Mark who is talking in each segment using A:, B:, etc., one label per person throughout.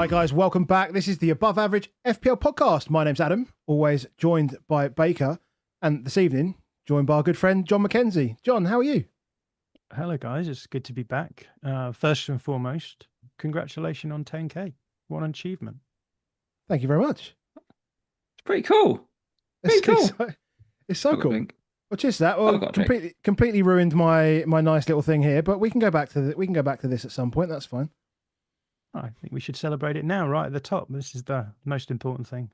A: Right, guys, welcome back. This is the Above Average FPL podcast. My name's Adam, always joined by Baker, and this evening, joined by our good friend, Jon Mackenzie. John, how are you?
B: Hello, guys. It's good to be back. First and foremost, congratulations on 10K. What an achievement.
A: Thank you very much.
C: It's pretty cool.
A: It's so cool. Well, cheers to that. Well, completely ruined my nice little thing here, but we can go back to this at some point. That's fine.
B: I think we should celebrate it now, right at the top. This is the most important thing.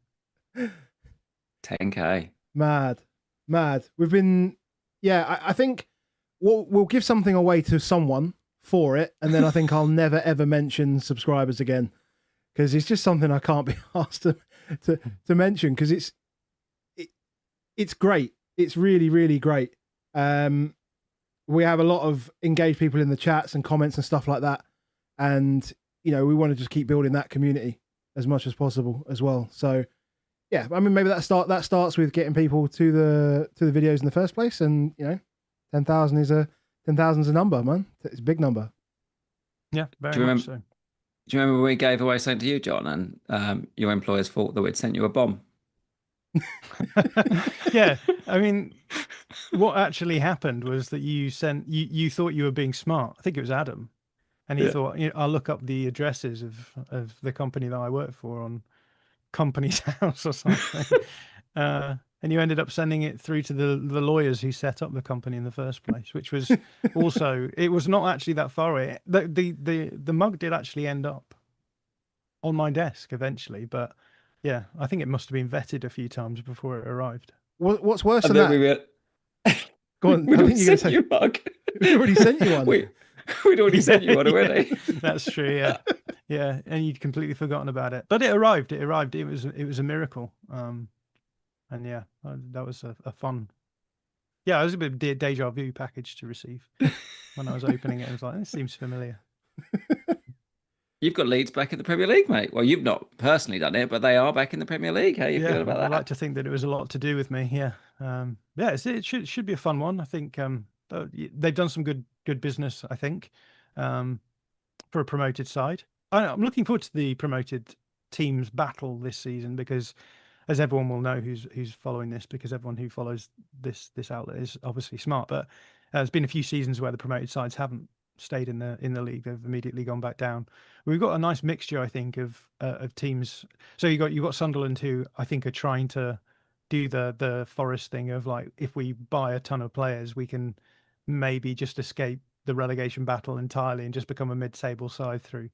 C: 10K.
A: Mad. We've been, I think we'll give something away to someone for it, and then I think I'll never ever mention subscribers again, because it's just something I can't be asked to mention, because it's great. It's really, really great. We have a lot of engaged people in the chats and comments and stuff like that, and we want to just keep building that community as much as possible as well. So, yeah, I mean, maybe that starts with getting people to the videos in the first place, and 10,000 is a number, man. It's a big number.
B: Yeah, very much so.
C: Do you remember when we gave away something to you, John, and your employers thought that we'd sent you a bomb?
B: Yeah, I mean, what actually happened was that you thought you were being smart. I think it was Adam. And he thought, I'll look up the addresses of the company that I work for on Company's House or something. And you ended up sending it through to the lawyers who set up the company in the first place, which was also, it was not actually that far away. The mug did actually end up on my desk eventually, but yeah, I think it must have been vetted a few times before it arrived.
A: What's worse than that? Go on.
C: We'd already sent you a mug.
A: We already sent you one.
C: We'd already sent you one already.
B: That's true. Yeah, and you'd completely forgotten about it, but it arrived. It was a miracle. And yeah, that was a fun. Yeah, it was a bit of a deja vu package to receive when I was opening it. I was like, this seems familiar.
C: You've got Leeds back in the Premier League, mate. Well, you've not personally done it, but they are back in the Premier League. How you feel about that?
B: I like to think that it was a lot to do with me. Yeah, it should be a fun one. I think they've done some good business, I think, for a promoted side. I'm looking forward to the promoted teams battle this season, because, as everyone will know who's following this, because everyone who follows this outlet is obviously smart, but there's been a few seasons where the promoted sides haven't stayed in the league. They've immediately gone back down. We've got a nice mixture, I think, of teams. So you've got Sunderland, who I think are trying to do the Forest thing of, like, if we buy a ton of players, we can maybe just escape the relegation battle entirely and just become a mid-table side through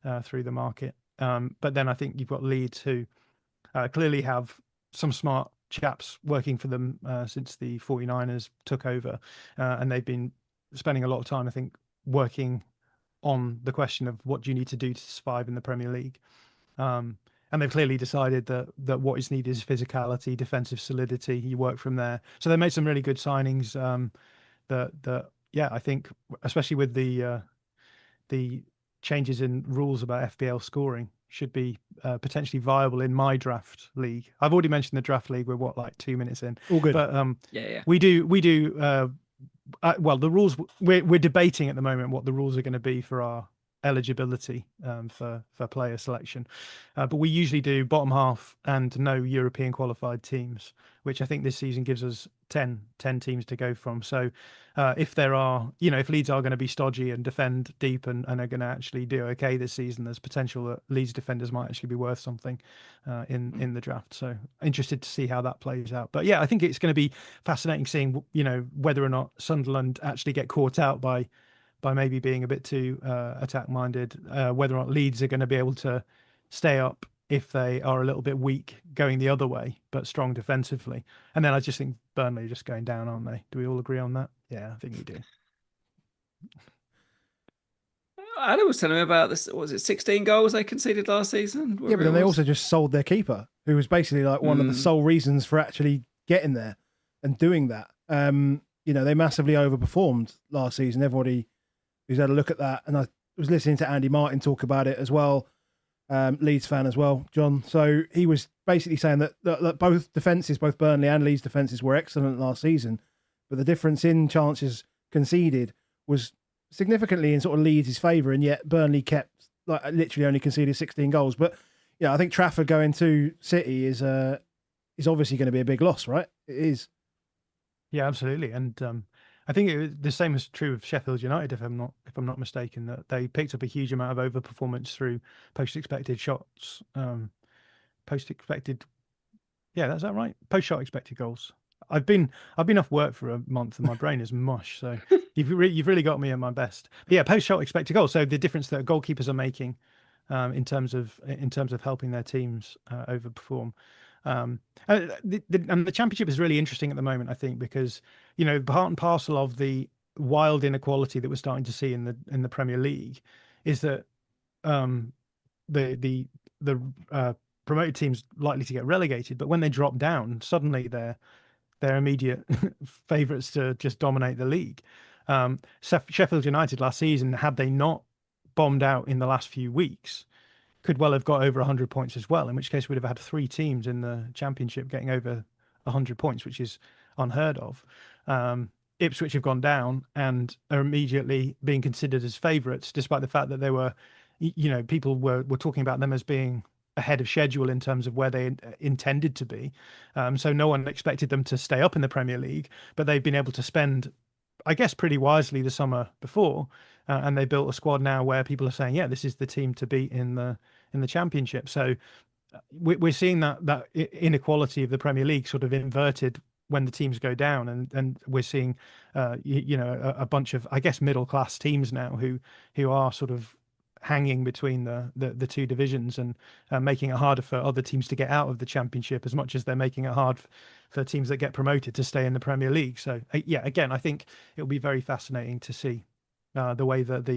B: the market. But then I think you've got Leeds, who clearly have some smart chaps working for them since the 49ers took over, and they've been spending a lot of time, I think, working on the question of what do you need to do to survive in the Premier League. And they've clearly decided that what is needed is physicality, defensive solidity. You work from there. So they made some really good signings. I think, especially with the changes in rules about FPL scoring, should be potentially viable in my draft league. I've already mentioned the draft league. We're 2 minutes in.
A: All good.
B: But we do. Well, the rules, we're debating at the moment what the rules are going to be for our eligibility for player selection, but we usually do bottom half and no European qualified teams, which I think this season gives us 10 teams to go from. So if there are, if Leeds are going to be stodgy and defend deep and are going to actually do okay this season, there's potential that Leeds defenders might actually be worth something in the draft. So interested to see how that plays out. But yeah, I think it's going to be fascinating seeing, whether or not Sunderland actually get caught out by maybe being a bit too attack-minded, whether or not Leeds are going to be able to stay up if they are a little bit weak going the other way, but strong defensively. And then I just think Burnley are just going down, aren't they? Do we all agree on that? Yeah, I think we do.
C: Adam was telling me about this. What was it, 16 goals they conceded last season?
A: Yeah, but then they also just sold their keeper, who was basically like one of the sole reasons for actually getting there and doing that. They massively overperformed last season. Everybody who's had a look at that, and I was listening to Andy Martin talk about it as well, Leeds fan as well, John. So he was basically saying that both defences, both Burnley and Leeds defences, were excellent last season, but the difference in chances conceded was significantly in sort of Leeds' favour, and yet Burnley kept like literally only conceded 16 goals. But yeah, I think Trafford going to City is obviously going to be a big loss, right? It is.
B: Yeah, absolutely. And I think the same is true of Sheffield United, if I'm not mistaken, that they picked up a huge amount of overperformance through post-expected shots, post-expected. Yeah, that's that right. Post-shot expected goals. I've been off work for a month and my brain is mush. So you've really got me at my best. But yeah, post-shot expected goals. So the difference that goalkeepers are making in terms of helping their teams overperform. And the championship is really interesting at the moment, I think, because part and parcel of the wild inequality that we're starting to see in the Premier League is that the promoted teams likely to get relegated, but when they drop down, suddenly they're immediate favourites to just dominate the league. Sheffield United last season, had they not bombed out in the last few weeks, could well have got over 100 points as well, in which case we'd have had 3 teams in the championship getting over 100 points, which is unheard of. Ipswich have gone down and are immediately being considered as favourites, despite the fact that they were, people were talking about them as being ahead of schedule in terms of where they intended to be. So no one expected them to stay up in the Premier League, but they've been able to spend, I guess, pretty wisely the summer before, and they built a squad now where people are saying, yeah, this is the team to beat in the Championship. So we're seeing that inequality of the Premier League sort of inverted when the teams go down, and we're seeing a bunch of, I guess, middle class teams now who are sort of hanging between the two divisions and making it harder for other teams to get out of the Championship, as much as they're making it hard for teams that get promoted to stay in the Premier League. So yeah, again, I think it'll be very fascinating to see the way that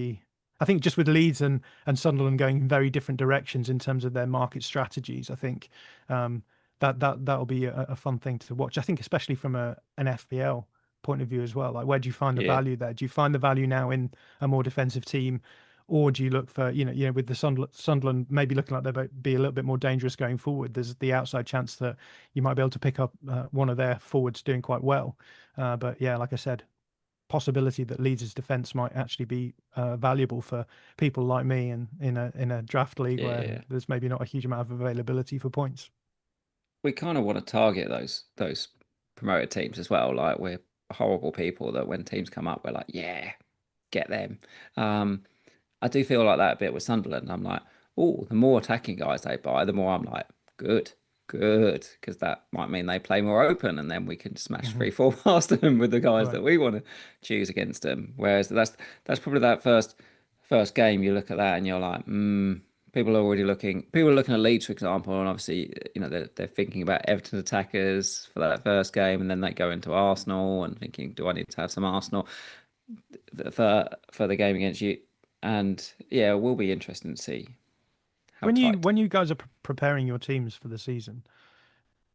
B: I think just with Leeds and Sunderland going in very different directions in terms of their market strategies, I think that'll be a fun thing to watch. I think especially from an FPL point of view as well. Like, where do you find the value there? Do you find the value now in a more defensive team, or do you look for with the Sunderland maybe looking like they'll be a little bit more dangerous going forward? There's the outside chance that you might be able to pick up one of their forwards doing quite well. But yeah, like I said, possibility that Leeds' defence might actually be valuable for people like me and in a draft league where there's maybe not a huge amount of availability for points.
C: We kind of want to target those promoted teams as well. Like, we're horrible people that when teams come up, we're like, yeah, get them. I do feel like that a bit with Sunderland. I'm like, oh, the more attacking guys they buy, the more I'm like, good, because that might mean they play more open, and then we can smash 3-4 past them with the guys that we want to choose against them. Whereas that's probably that first game. You look at that and you're like, people are looking at Leeds, for example, and obviously they're thinking about Everton attackers for that first game, and then they go into Arsenal and thinking, do I need to have some Arsenal for the game against you? And yeah, it will be interesting to see how
B: when you guys are preparing your teams for the season,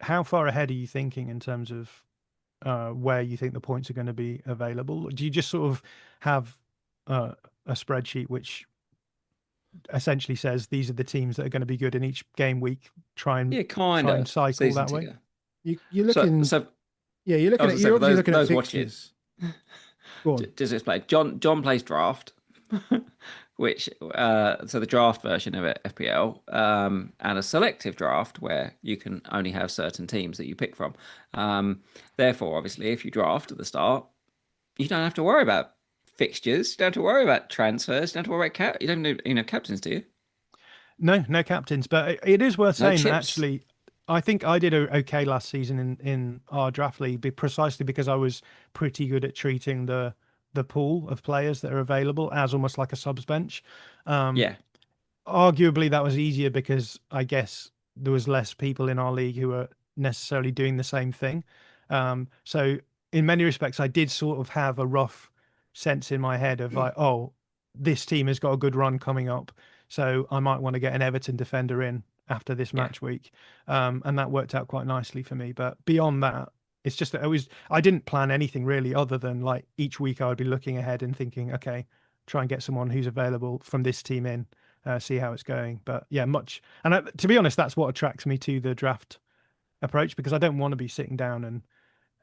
B: how far ahead are you thinking in terms of where you think the points are going to be available? Do you just sort of have a spreadsheet which essentially says these are the teams that are going to be good in each game week? Try and cycle that way.
A: You're looking. You're obviously looking at fixtures. Go on.
C: Just explain. John plays draft, which so the draft version of it, FPL, and a selective draft where you can only have certain teams that you pick from. Therefore, obviously, if you draft at the start, you don't have to worry about fixtures. You don't have to worry about transfers. You don't have to worry about you don't need captains, do you?
B: No captains. But it is worth saying that actually, I think I did okay last season in our draft league, precisely because I was pretty good at treating the pool of players that are available as almost like a subs bench. Arguably, that was easier because I guess there was less people in our league who were necessarily doing the same thing. So in many respects, I did sort of have a rough sense in my head of like, oh, this team has got a good run coming up, so I might want to get an Everton defender in after this match week. And that worked out quite nicely for me. But beyond that, it's just that I didn't plan anything really other than like each week I would be looking ahead and thinking, okay, try and get someone who's available from this team in, see how it's going. But yeah, to be honest, that's what attracts me to the draft approach, because I don't want to be sitting down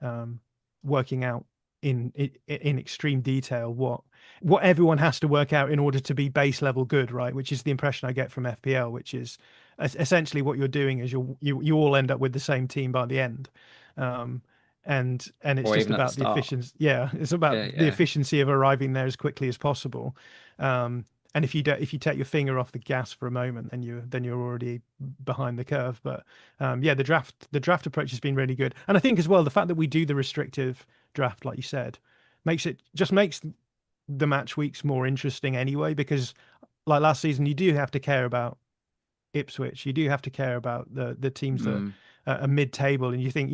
B: and working out in extreme detail what everyone has to work out in order to be base level good, right? Which is the impression I get from FPL, which is essentially what you're doing is you all end up with the same team by the end. And it's
C: Or
B: just
C: even at the
B: about the
C: start.
B: efficiency. Yeah, it's about
C: Yeah,
B: the
C: yeah.
B: efficiency of arriving there as quickly as possible. And if you take your finger off the gas for a moment, then you're already behind the curve. But yeah, the draft approach has been really good, and I think as well the fact that we do the restrictive draft, like you said, makes the match weeks more interesting anyway. Because like last season, you do have to care about Ipswich, you do have to care about the teams that are mid-table, and you think,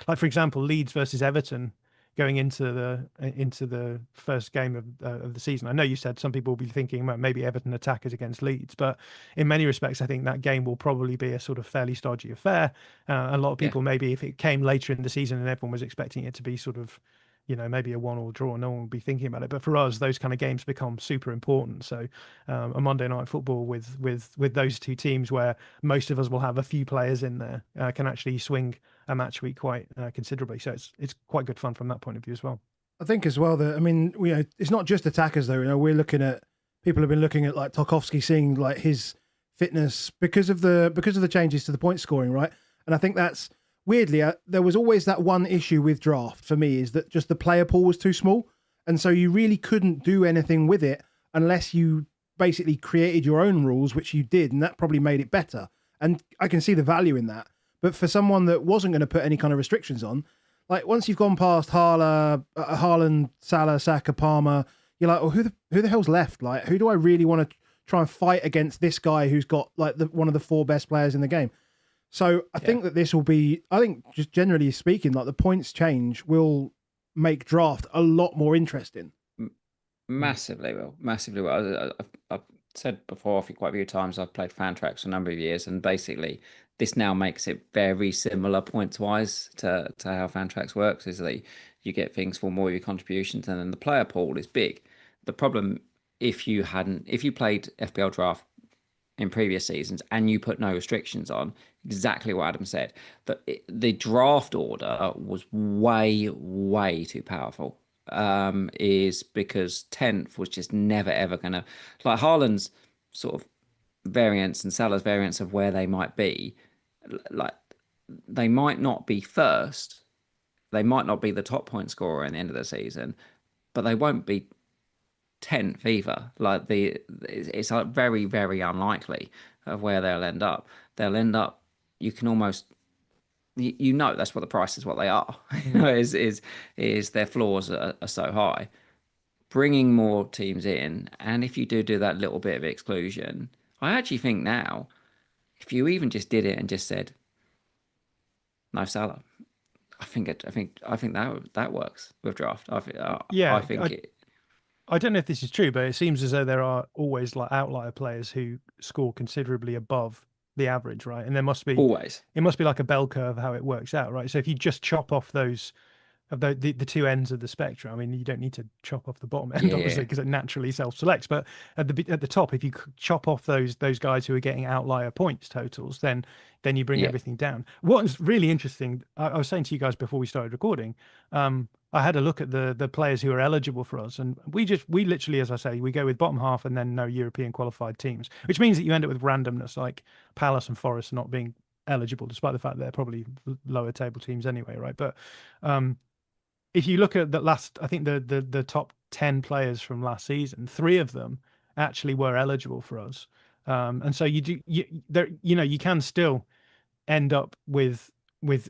B: like for example, Leeds versus Everton going into the first game of the season. I know you said some people will be thinking well, maybe Everton attackers against Leeds, but in many respects, I think that game will probably be a sort of fairly stodgy affair. A lot of people, maybe if it came later in the season and everyone was expecting it to be sort of, maybe a 1-1 draw, no one would be thinking about it. But for us, those kind of games become super important. So a Monday night football with those two teams, where most of us will have a few players in there, can actually swing a match week quite considerably. So it's quite good fun from that point of view as well.
A: I think as well that, I mean, it's not just attackers though. We're looking at, people have been looking at like Tarkowski, seeing like his fitness because of the changes to the point scoring, right? And I think that's weirdly, there was always that one issue with draft for me, is that just the player pool was too small. And so you really couldn't do anything with it unless you basically created your own rules, which you did. And that probably made it better. And I can see the value in that. But for someone that wasn't going to put any kind of restrictions on, like once you've gone past Haaland, Salah, Saka, Palmer, you're like, oh, who the hell's left? Like, who do I really want to try and fight against this guy who's got like one of the 4 best players in the game? So I think that this will be, I think just generally speaking, like the points change will make draft a lot more interesting.
C: Massively well. I've said before quite a few times, I've played fan tracks for a number of years, and basically this now makes it very similar points wise to how fan tracks works, is that you get things for more of your contributions, and then the player pool is big. The problem, if you played FPL draft in previous seasons and you put no restrictions on, exactly what Adam said, that the draft order was way too powerful. Is because 10th was just never ever gonna, like Haaland's sort of variance and Salah's variance of where they might be, like they might not be first, they might not be the top point scorer at the end of the season, but they won't be 10th either. Like it's like very unlikely of where they'll end up. You can almost, that's what the price is, what they are. Is their floors are so high. Bringing more teams in, and if you do that little bit of exclusion, I actually think now, if you even just did it and just said no Salah, I think that works with draft. I
B: don't know if this is true, but it seems as though there are always like outlier players who score considerably above the average, right? And it must be like a bell curve how it works out, right? So if you just chop off those of the two ends of the spectrum, I mean, you don't need to chop off the bottom end, obviously, because it naturally self-selects. But at the top, if you chop off those guys who are getting outlier points totals, then you bring everything down. What's really interesting, I was saying to you guys before we started recording, I had a look at the players who are eligible for us, and we literally, as I say, we go with bottom half and then no European qualified teams, which means that you end up with randomness, like Palace and Forest not being eligible, despite the fact they're probably lower table teams anyway, right? But if you look at I think the top 10 players from last season, 3 of them actually were eligible for us, and so you can still end up with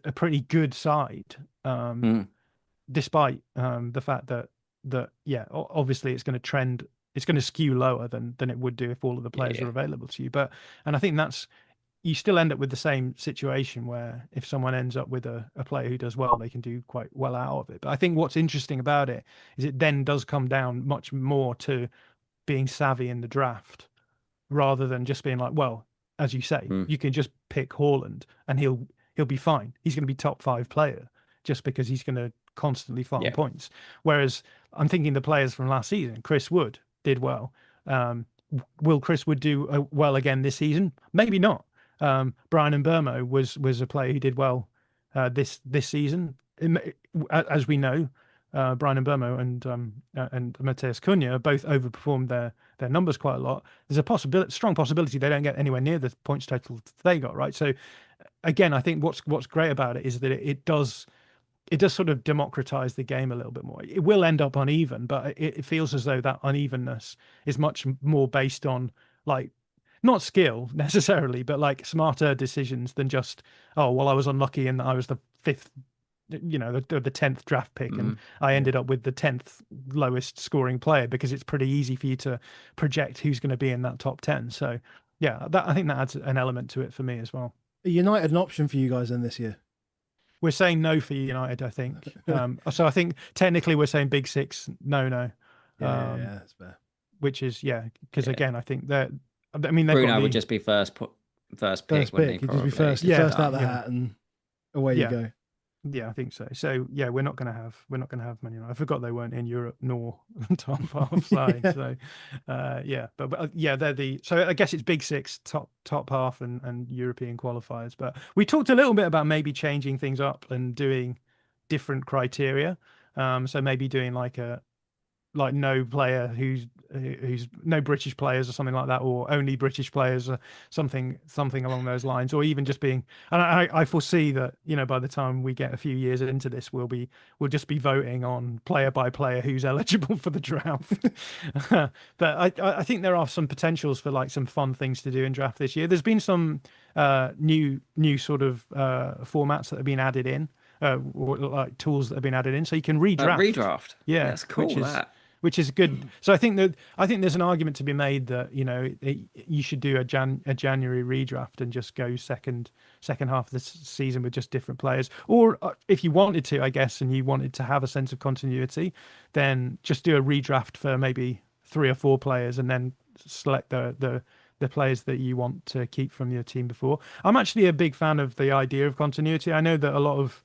B: a pretty good side. Despite the fact that obviously it's going to skew lower than it would do if all of the players are available to you. And I think you still end up with the same situation where if someone ends up with a player who does well, they can do quite well out of it. But I think what's interesting about it is it then does come down much more to being savvy in the draft, rather than just being like, well, as you say, you can just pick Haaland and he'll be fine. He's going to be top 5 player just because he's going to constantly farm points. Whereas I'm thinking the players from last season, Chris Wood did well. Will Chris Wood do well again this season? Maybe not. Brian Mbeumo was a player who did well this season. As we know, Brian Mbermo and Mateus Cunha both overperformed their numbers quite a lot. There's a strong possibility they don't get anywhere near the points total they got, right? So again, I think what's great about it is that it does sort of democratize the game a little bit more. It will end up uneven, but it feels as though that unevenness is much more based on like not skill necessarily, but like smarter decisions than just, oh, well, I was unlucky and I was the fifth, the 10th draft pick and I ended up with the 10th lowest scoring player, because it's pretty easy for you to project who's going to be in that top 10. So yeah, I think that adds an element to it for me as well.
A: Are United an option for you guys then this year?
B: We're saying no for United, I think. So I think technically we're saying big six, no.
A: Yeah, that's fair.
B: Which is, because again, I think that, I mean,
C: Bruno would just be first pick.
A: First pick, he'd just be first out of the hat and away you go.
B: Yeah, I think so. So yeah, we're not going to have Man United. I forgot they weren't in Europe nor top half side. So but they're so I guess it's big six, top half and European qualifiers. But we talked a little bit about maybe changing things up and doing different criteria. So maybe doing like no player who's no British players or something like that, or only British players, or something along those lines, or even just being. And I foresee that by the time we get a few years into this, we'll just be voting on player by player who's eligible for the draft. But I think there are some potentials for like some fun things to do in draft this year. There's been some new sort of formats that have been added in. Or like tools that have been added in, so you can redraft.
C: Redraft,
B: yeah,
C: that's cool.
B: Which is good. So I think there's an argument to be made that you should do a January redraft and just go second half of the season with just different players. Or if you wanted to, I guess, and you wanted to have a sense of continuity, then just do a redraft for maybe 3 or 4 players and then select the players that you want to keep from your team before. I'm actually a big fan of the idea of continuity. I know that a lot of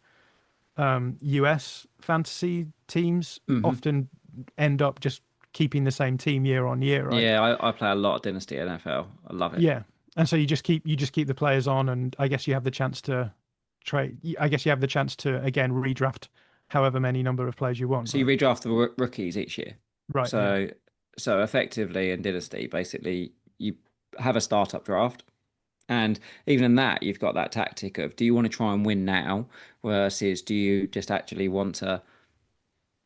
B: US fantasy teams often end up just keeping the same team year on year, right?
C: Yeah, I play a lot of Dynasty NFL. I love it.
B: Yeah, and so you just keep the players on, and I guess you have the chance to trade. I guess you have the chance to again redraft however many number of players you want.
C: So you redraft the rookies each year,
B: right?
C: So effectively in Dynasty, basically you have a startup draft. And even in that, you've got that tactic of, do you want to try and win now versus do you just actually want to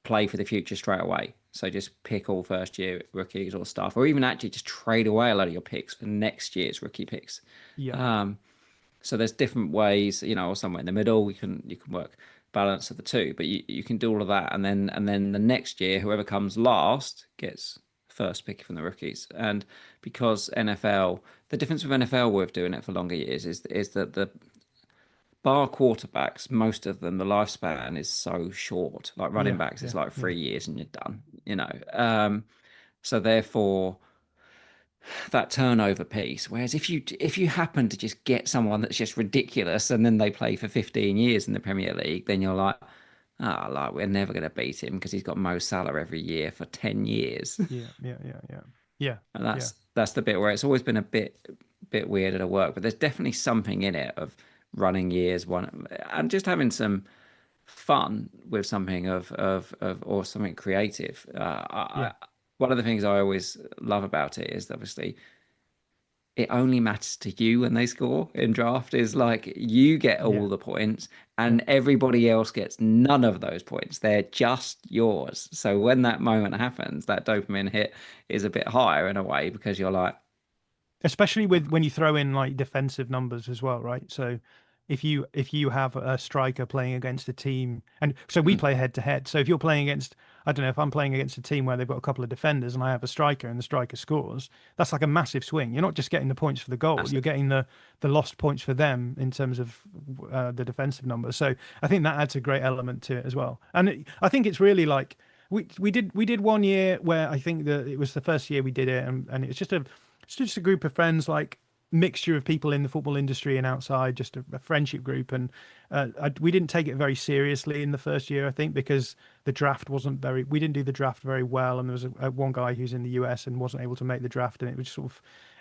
C: play for the future straight away? So just pick all first year rookies or stuff, or even actually just trade away a lot of your picks for next year's rookie picks.
B: Yeah.
C: So there's different ways, or somewhere in the middle, you can work balance of the two, but you can do all of that. And then the next year, whoever comes last gets first pick from the rookies. And because NFL, the difference with NFL with doing it for longer years is that the bar quarterbacks, most of them, the lifespan is so short. Like running backs, it's like 3 years and you're done, so therefore that turnover piece. Whereas if you happen to just get someone that's just ridiculous and then they play for 15 years in the Premier League, then you're like, we're never going to beat him because he's got Mo Salah every year for 10 years.
B: Yeah.
C: And that's the bit where it's always been a bit weirder to work, but there's definitely something in it of running years and just having some fun with something of or something creative. One of the things I always love about it is obviously it only matters to you when they score in draft. Is like you get all the points and everybody else gets none of those points. They're just yours. So when that moment happens, that dopamine hit is a bit higher in a way, because you're like,
B: especially when you throw in like defensive numbers as well, right? So if you have a striker playing against a team, and so we play head to head. So if you're playing against, I don't know, if I'm playing against a team where they've got a couple of defenders and I have a striker and the striker scores, that's like a massive swing. You're not just getting the points for the goal, you're getting the lost points for them in terms of the defensive numbers. So I think that adds a great element to it as well. And I think it's really like we did 1 year where I think that it was the first year we did it, and it's just a group of friends, like mixture of people in the football industry and outside, just a friendship group, and We didn't take it very seriously in the first year, I think, because the draft wasn't very. We didn't do the draft very well, and there was one guy who's in the US and wasn't able to make the draft, and it was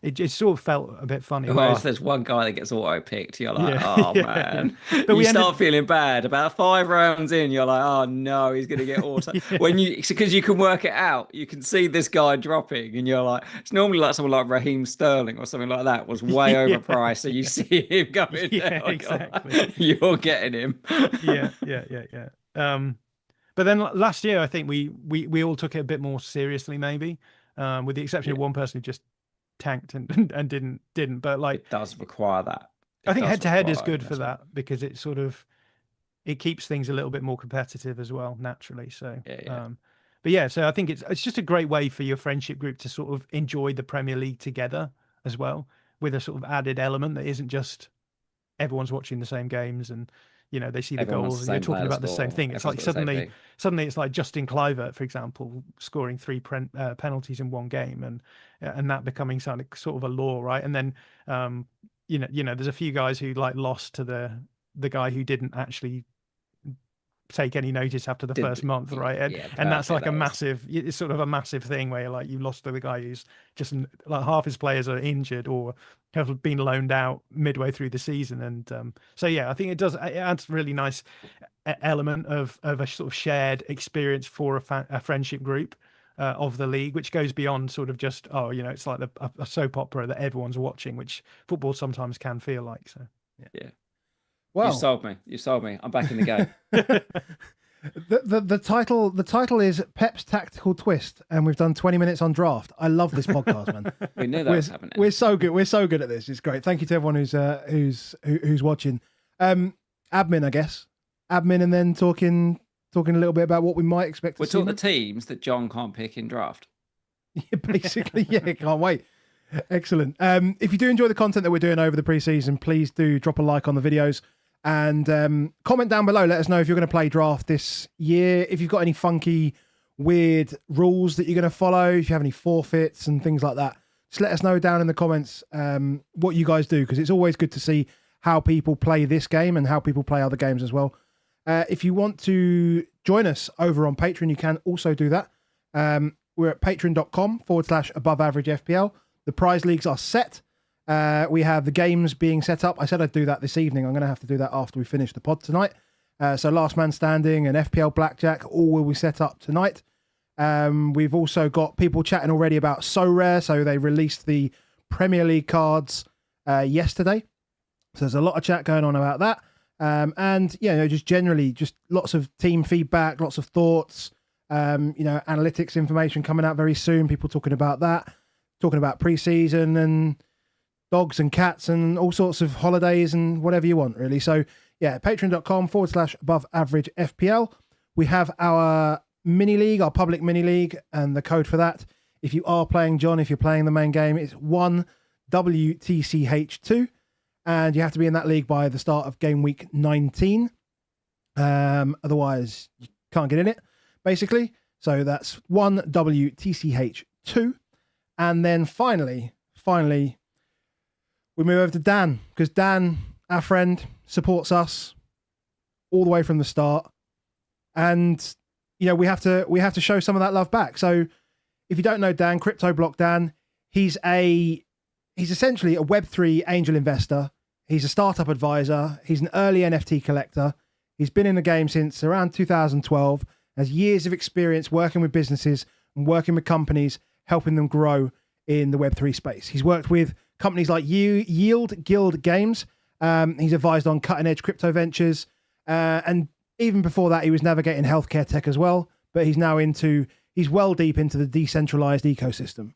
B: it sort of felt a bit funny.
C: Whilst there's one guy that gets auto picked, you're like,
B: Yeah,
C: oh
B: yeah.
C: man.
B: But
C: you start feeling bad. About 5 rounds in, you're like, oh no, he's gonna get auto. Because you can work it out, you can see this guy dropping, and you're like, it's normally like someone like Raheem Sterling or something like that was way overpriced, so you see him going
B: Yeah,
C: down.
B: exactly.
C: You're getting him.
B: Yeah. But then last year, I think we all took it a bit more seriously, maybe, with the exception of one person who just tanked and didn't. But like,
C: it does require that.
B: I think head to head is good for that because it it keeps things a little bit more competitive as well, naturally. So, but yeah, so I think it's just a great way for your friendship group to sort of enjoy the Premier League together as well, with a sort of added element that isn't just everyone's watching the same games and they see the goals and you're talking about the same thing. It's like suddenly it's like Justin Kluivert, for example, scoring 3 penalties in one game and that becoming sort of a law, right? And then there's a few guys who like lost to the guy who didn't actually take any notice after the first month, right? And that's like it's sort of a massive thing where like you lost to the guy who's just like half his players are injured or have been loaned out midway through the season. And so yeah, I think it adds really nice element of a sort of shared experience for a friendship group of the league, which goes beyond sort of just it's like a soap opera that everyone's watching, which football sometimes can feel like. So
C: yeah.
A: Well,
C: you sold me. I'm back in the game.
A: The title is Pep's Tactical Twist, and we've done 20 minutes on draft. I love this podcast, man.
C: We knew that was happening.
A: We're so good. We're so good at this. It's great. Thank you to everyone who's watching. Admin, I guess. Admin, and then talking a little bit about what we might expect.
C: We're talking the teams that John can't pick in draft.
A: Yeah, basically, yeah. Can't wait. Excellent. If you do enjoy the content that we're doing over the preseason, please do drop a like on the videos. And comment down below. Let us know if you're going to play draft this year. If you've got any funky, weird rules that you're going to follow. If you have any forfeits and things like that. Just let us know down in the comments what you guys do. Because it's always good to see how people play this game and how people play other games as well. If you want to join us over on Patreon, you can also do that. We're at patreon.com/aboveaveragefpl. The prize leagues are set. We have the games being set up. I said I'd do that this evening. I'm going to have to do that after we finish the pod tonight. So Last Man Standing and FPL Blackjack all will be set up tonight. We've also got people chatting already about So Rare. So they released the Premier League cards yesterday. So there's a lot of chat going on about that. And just generally, just lots of team feedback, lots of thoughts, analytics information coming out very soon. People talking about that, talking about pre-season and dogs and cats and all sorts of holidays and whatever you want, really. So, yeah, patreon.com/aboveaveragefpl. We have our mini league, our public mini league, and the code for that. If you are playing John, if you're playing the main game, it's 1WTCH2. And you have to be in that league by the start of game week 19. Otherwise, you can't get in it, basically. So that's 1WTCH2. And then finally, we move over to Dan, because Dan, our friend, supports us all the way from the start. And, we have to show some of that love back. So if you don't know Dan, Crypto Block Dan, he's essentially a Web3 angel investor. He's a startup advisor. He's an early NFT collector. He's been in the game since around 2012, has years of experience working with businesses and working with companies, helping them grow in the Web3 space. He's worked with companies like Yield Guild Games. He's advised on cutting-edge crypto ventures. And even before that, he was navigating healthcare tech as well. But he's well deep into the decentralized ecosystem.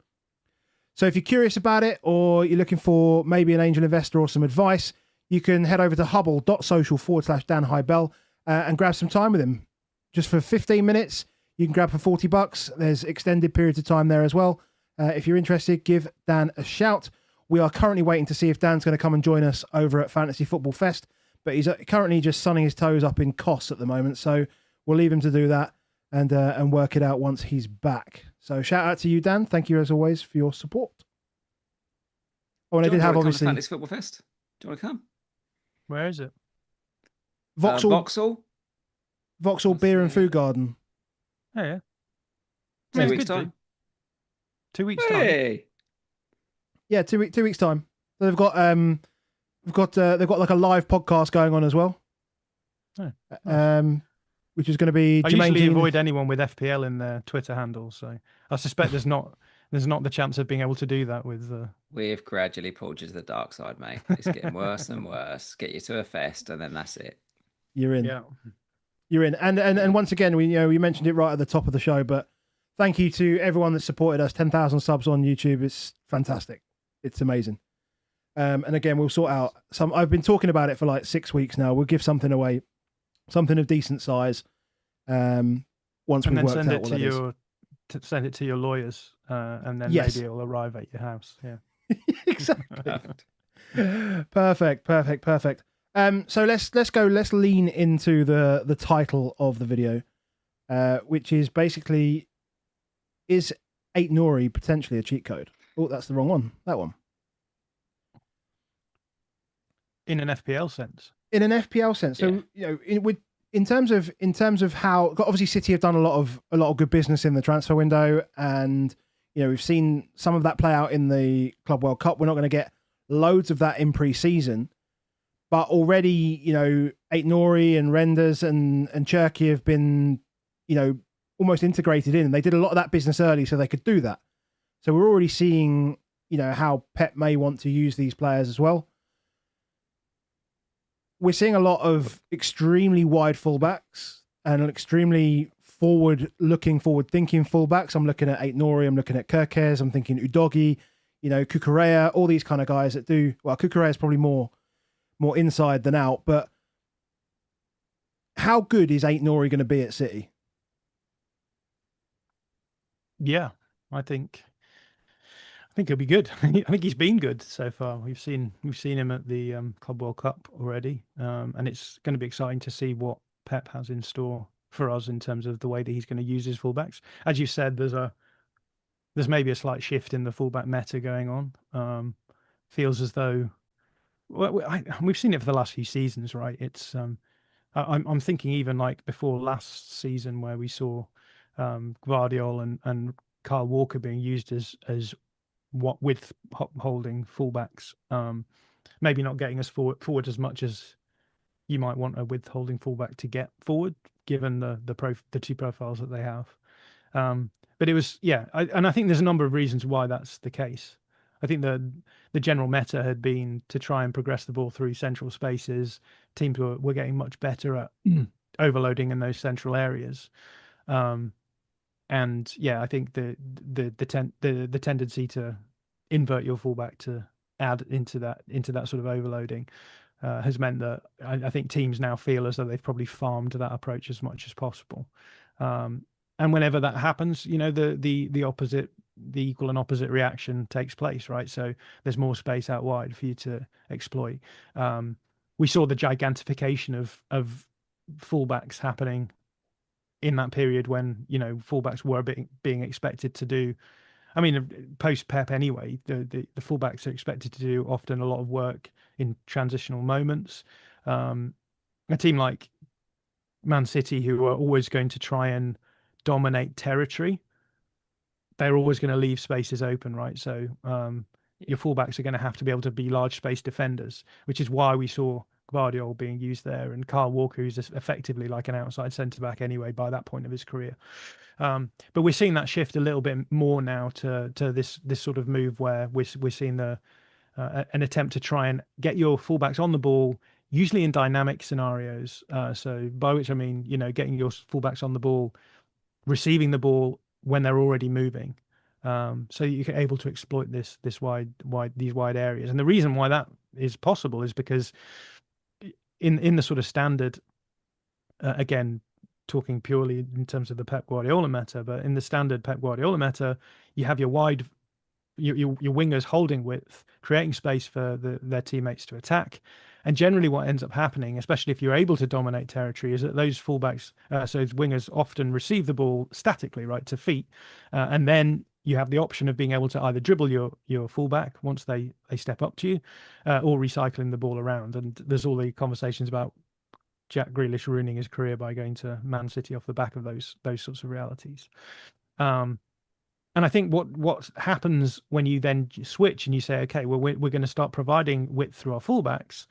A: So if you're curious about it, or you're looking for maybe an angel investor or some advice, you can head over to hubble.social/Dan Hybel and grab some time with him. Just for 15 minutes, you can grab for $40. There's extended periods of time there as well. If you're interested, give Dan a shout. We are currently waiting to see if Dan's going to come and join us over at Fantasy Football Fest, but he's currently just sunning his toes up in Kos at the moment, so we'll leave him to do that and work it out once he's back. So shout out to you, Dan. Thank you as always for your support. Oh, and I did have obviously
C: Fantasy Football Fest. Do you want to come?
B: Where is it?
C: Vauxhall.
A: Vauxhall
C: That's
A: Beer and
C: it.
A: Food Garden.
B: Oh, yeah.
C: 2
B: it's
C: weeks
B: good, dude.
C: time.
B: 2 weeks time.
C: Hey.
A: Yeah, 2 weeks time. So they've got like a live podcast going on as well.
B: Oh, nice.
A: Which is going to be.
B: I
A: Jermaine
B: usually
A: Jean-
B: avoid anyone with FPL in their Twitter handles, so I suspect there's not the chance of being able to do that with.
C: We've gradually pulled you to the dark side, mate. It's getting worse and worse. Get you to a fest, and then that's it.
A: You're in.
B: Yeah.
A: You're in. And once again, we mentioned it right at the top of the show, but thank you to everyone that supported us. 10,000 subs on YouTube. It's fantastic. It's amazing. And again, we'll sort out some. I've been talking about it for like 6 weeks now. We'll give something away, something of decent size. Once we've worked out what that is.
B: Send it to your lawyers, and then
A: Yes.
B: maybe it'll arrive at your house. Yeah.
A: Exactly. Perfect. So let's lean into the title of the video, which is basically, is Ait-Nouri potentially a cheat code? Oh, that's the wrong one. That one.
B: In an FPL sense.
A: In an FPL sense. So in terms of how, obviously City have done a lot of good business in the transfer window, and we've seen some of that play out in the Club World Cup. We're not going to get loads of that in pre-season, but already Ait-Nouri and Renders and Cherky have been almost integrated in, and they did a lot of that business early so they could do that. So we're already seeing how Pep may want to use these players as well. We're seeing a lot of extremely wide fullbacks and extremely forward-thinking fullbacks. I'm looking at Ait-Nouri, I'm looking at Kirkes, I'm thinking Udogi, Cucurella, all these kind of guys that do well. Cucurella is probably more inside than out, but how good is Ait-Nouri going to be at City?
B: Yeah, I think he'll be good. I think he's been good so far. We've seen him at the Club World Cup already, and it's going to be exciting to see what Pep has in store for us in terms of the way that he's going to use his fullbacks. As you said, there's maybe a slight shift in the fullback meta going on. Feels as though we've seen it for the last few seasons, right? It's I'm thinking even like before last season where we saw Guardiola and Kyle Walker being used as what with holding fullbacks, maybe not getting us forward as much as you might want a withholding fullback to get forward, given the two profiles that they have. But it was and I think there's a number of reasons why that's the case. I think the general meta had been to try and progress the ball through central spaces. Teams were getting much better at overloading in those central areas. And I think the tendency to invert your fullback to add into that sort of overloading has meant that I think teams now feel as though they've probably farmed that approach as much as possible. And whenever that happens, the opposite, the equal and opposite reaction takes place, right? So there's more space out wide for you to exploit. We saw the gigantification of fullbacks happening in that period when fullbacks were being expected to do. I mean, post Pep anyway, the fullbacks are expected to do often a lot of work in transitional moments. A team like Man City, who are always going to try and dominate territory, they're always going to leave spaces open, right? So your fullbacks are going to have to be able to be large space defenders, which is why we saw Guardiola being used there, and Kyle Walker, who's effectively like an outside centre back anyway by that point of his career. But we're seeing that shift a little bit more now to this sort of move where we're seeing an attempt to try and get your fullbacks on the ball, usually in dynamic scenarios. So by which I mean, getting your fullbacks on the ball, receiving the ball when they're already moving, so you're able to exploit these wide areas. And the reason why that is possible is because in the sort of standard, again, talking purely in terms of the Pep Guardiola meta, but in the standard Pep Guardiola meta, you have your wingers holding width, creating space for their teammates to attack. And generally what ends up happening, especially if you're able to dominate territory, is that those fullbacks, so those wingers often receive the ball statically, right, to feet. And then you have the option of being able to either dribble your fullback once they step up to you, or recycling the ball around. And there's all the conversations about Jack Grealish ruining his career by going to Man City off the back of those sorts of realities. And I think what happens when you then switch and you say, okay, well, we're going to start providing width through our fullbacks,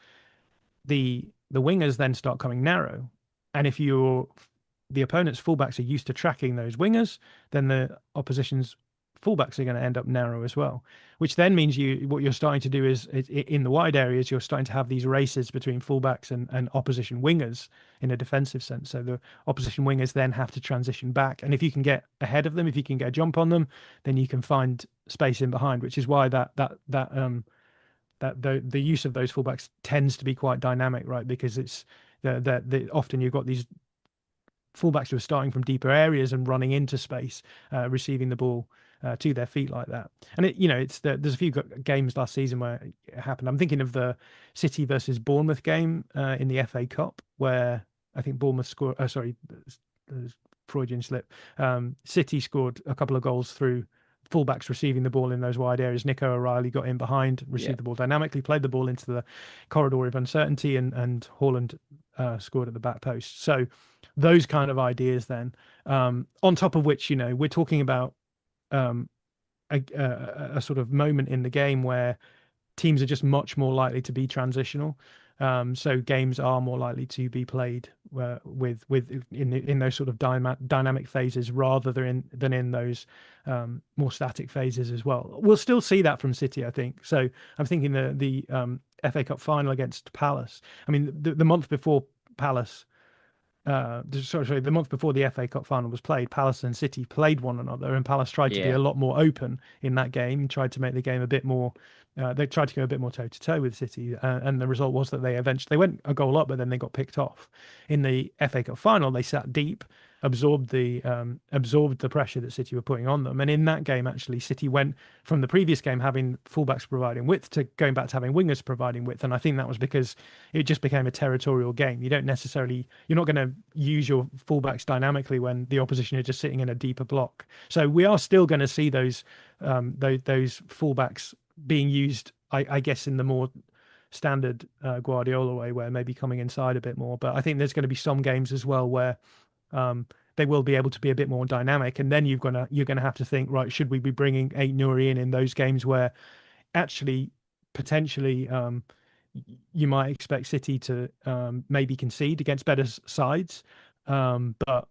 B: the wingers then start coming narrow. And if the opponent's fullbacks are used to tracking those wingers, then the opposition's fullbacks are going to end up narrow as well, which then means what you're starting to do is in the wide areas, you're starting to have these races between fullbacks and opposition wingers in a defensive sense. So the opposition wingers then have to transition back. And if you can get ahead of them, if you can get a jump on them, then you can find space in behind, which is why the use of those fullbacks tends to be quite dynamic, right? Because it's often you've got these fullbacks who are starting from deeper areas and running into space, receiving the ball to their feet like that. And there's a few games last season where it happened. I'm thinking of the City versus Bournemouth game in the FA Cup, where I think Bournemouth scored. Freudian slip. City scored a couple of goals through fullbacks receiving the ball in those wide areas. Nico O'Reilly got in behind, received the ball dynamically, played the ball into the corridor of uncertainty, and Haaland scored at the back post. So those kind of ideas then, on top of which, we're talking about a sort of moment in the game where teams are just much more likely to be transitional. So games are more likely to be played in those sort of dynamic phases rather than in those more static phases as well. We'll still see that from City, I think. So I'm thinking the FA Cup final against Palace. I mean, the month before Palace. The month before the FA Cup final was played, Palace and City played one another, and Palace tried to be a lot more open in that game, tried to make the game a bit more. They tried to go a bit more toe to toe with City, and the result was that they went a goal up, but then they got picked off. In the FA Cup final, they sat deep, absorbed the pressure that City were putting on them, and in that game, actually, City went from the previous game having fullbacks providing width to going back to having wingers providing width, and I think that was because it just became a territorial game. You're not going to use your fullbacks dynamically when the opposition are just sitting in a deeper block. So we are still going to see those fullbacks being used, I guess, in the more standard Guardiola way, where maybe coming inside a bit more. But I think there's going to be some games as well where they will be able to be a bit more dynamic, and then you're going to have to think, right, should we be bringing Aït-Nouri in those games where actually potentially you might expect City to maybe concede against better sides, but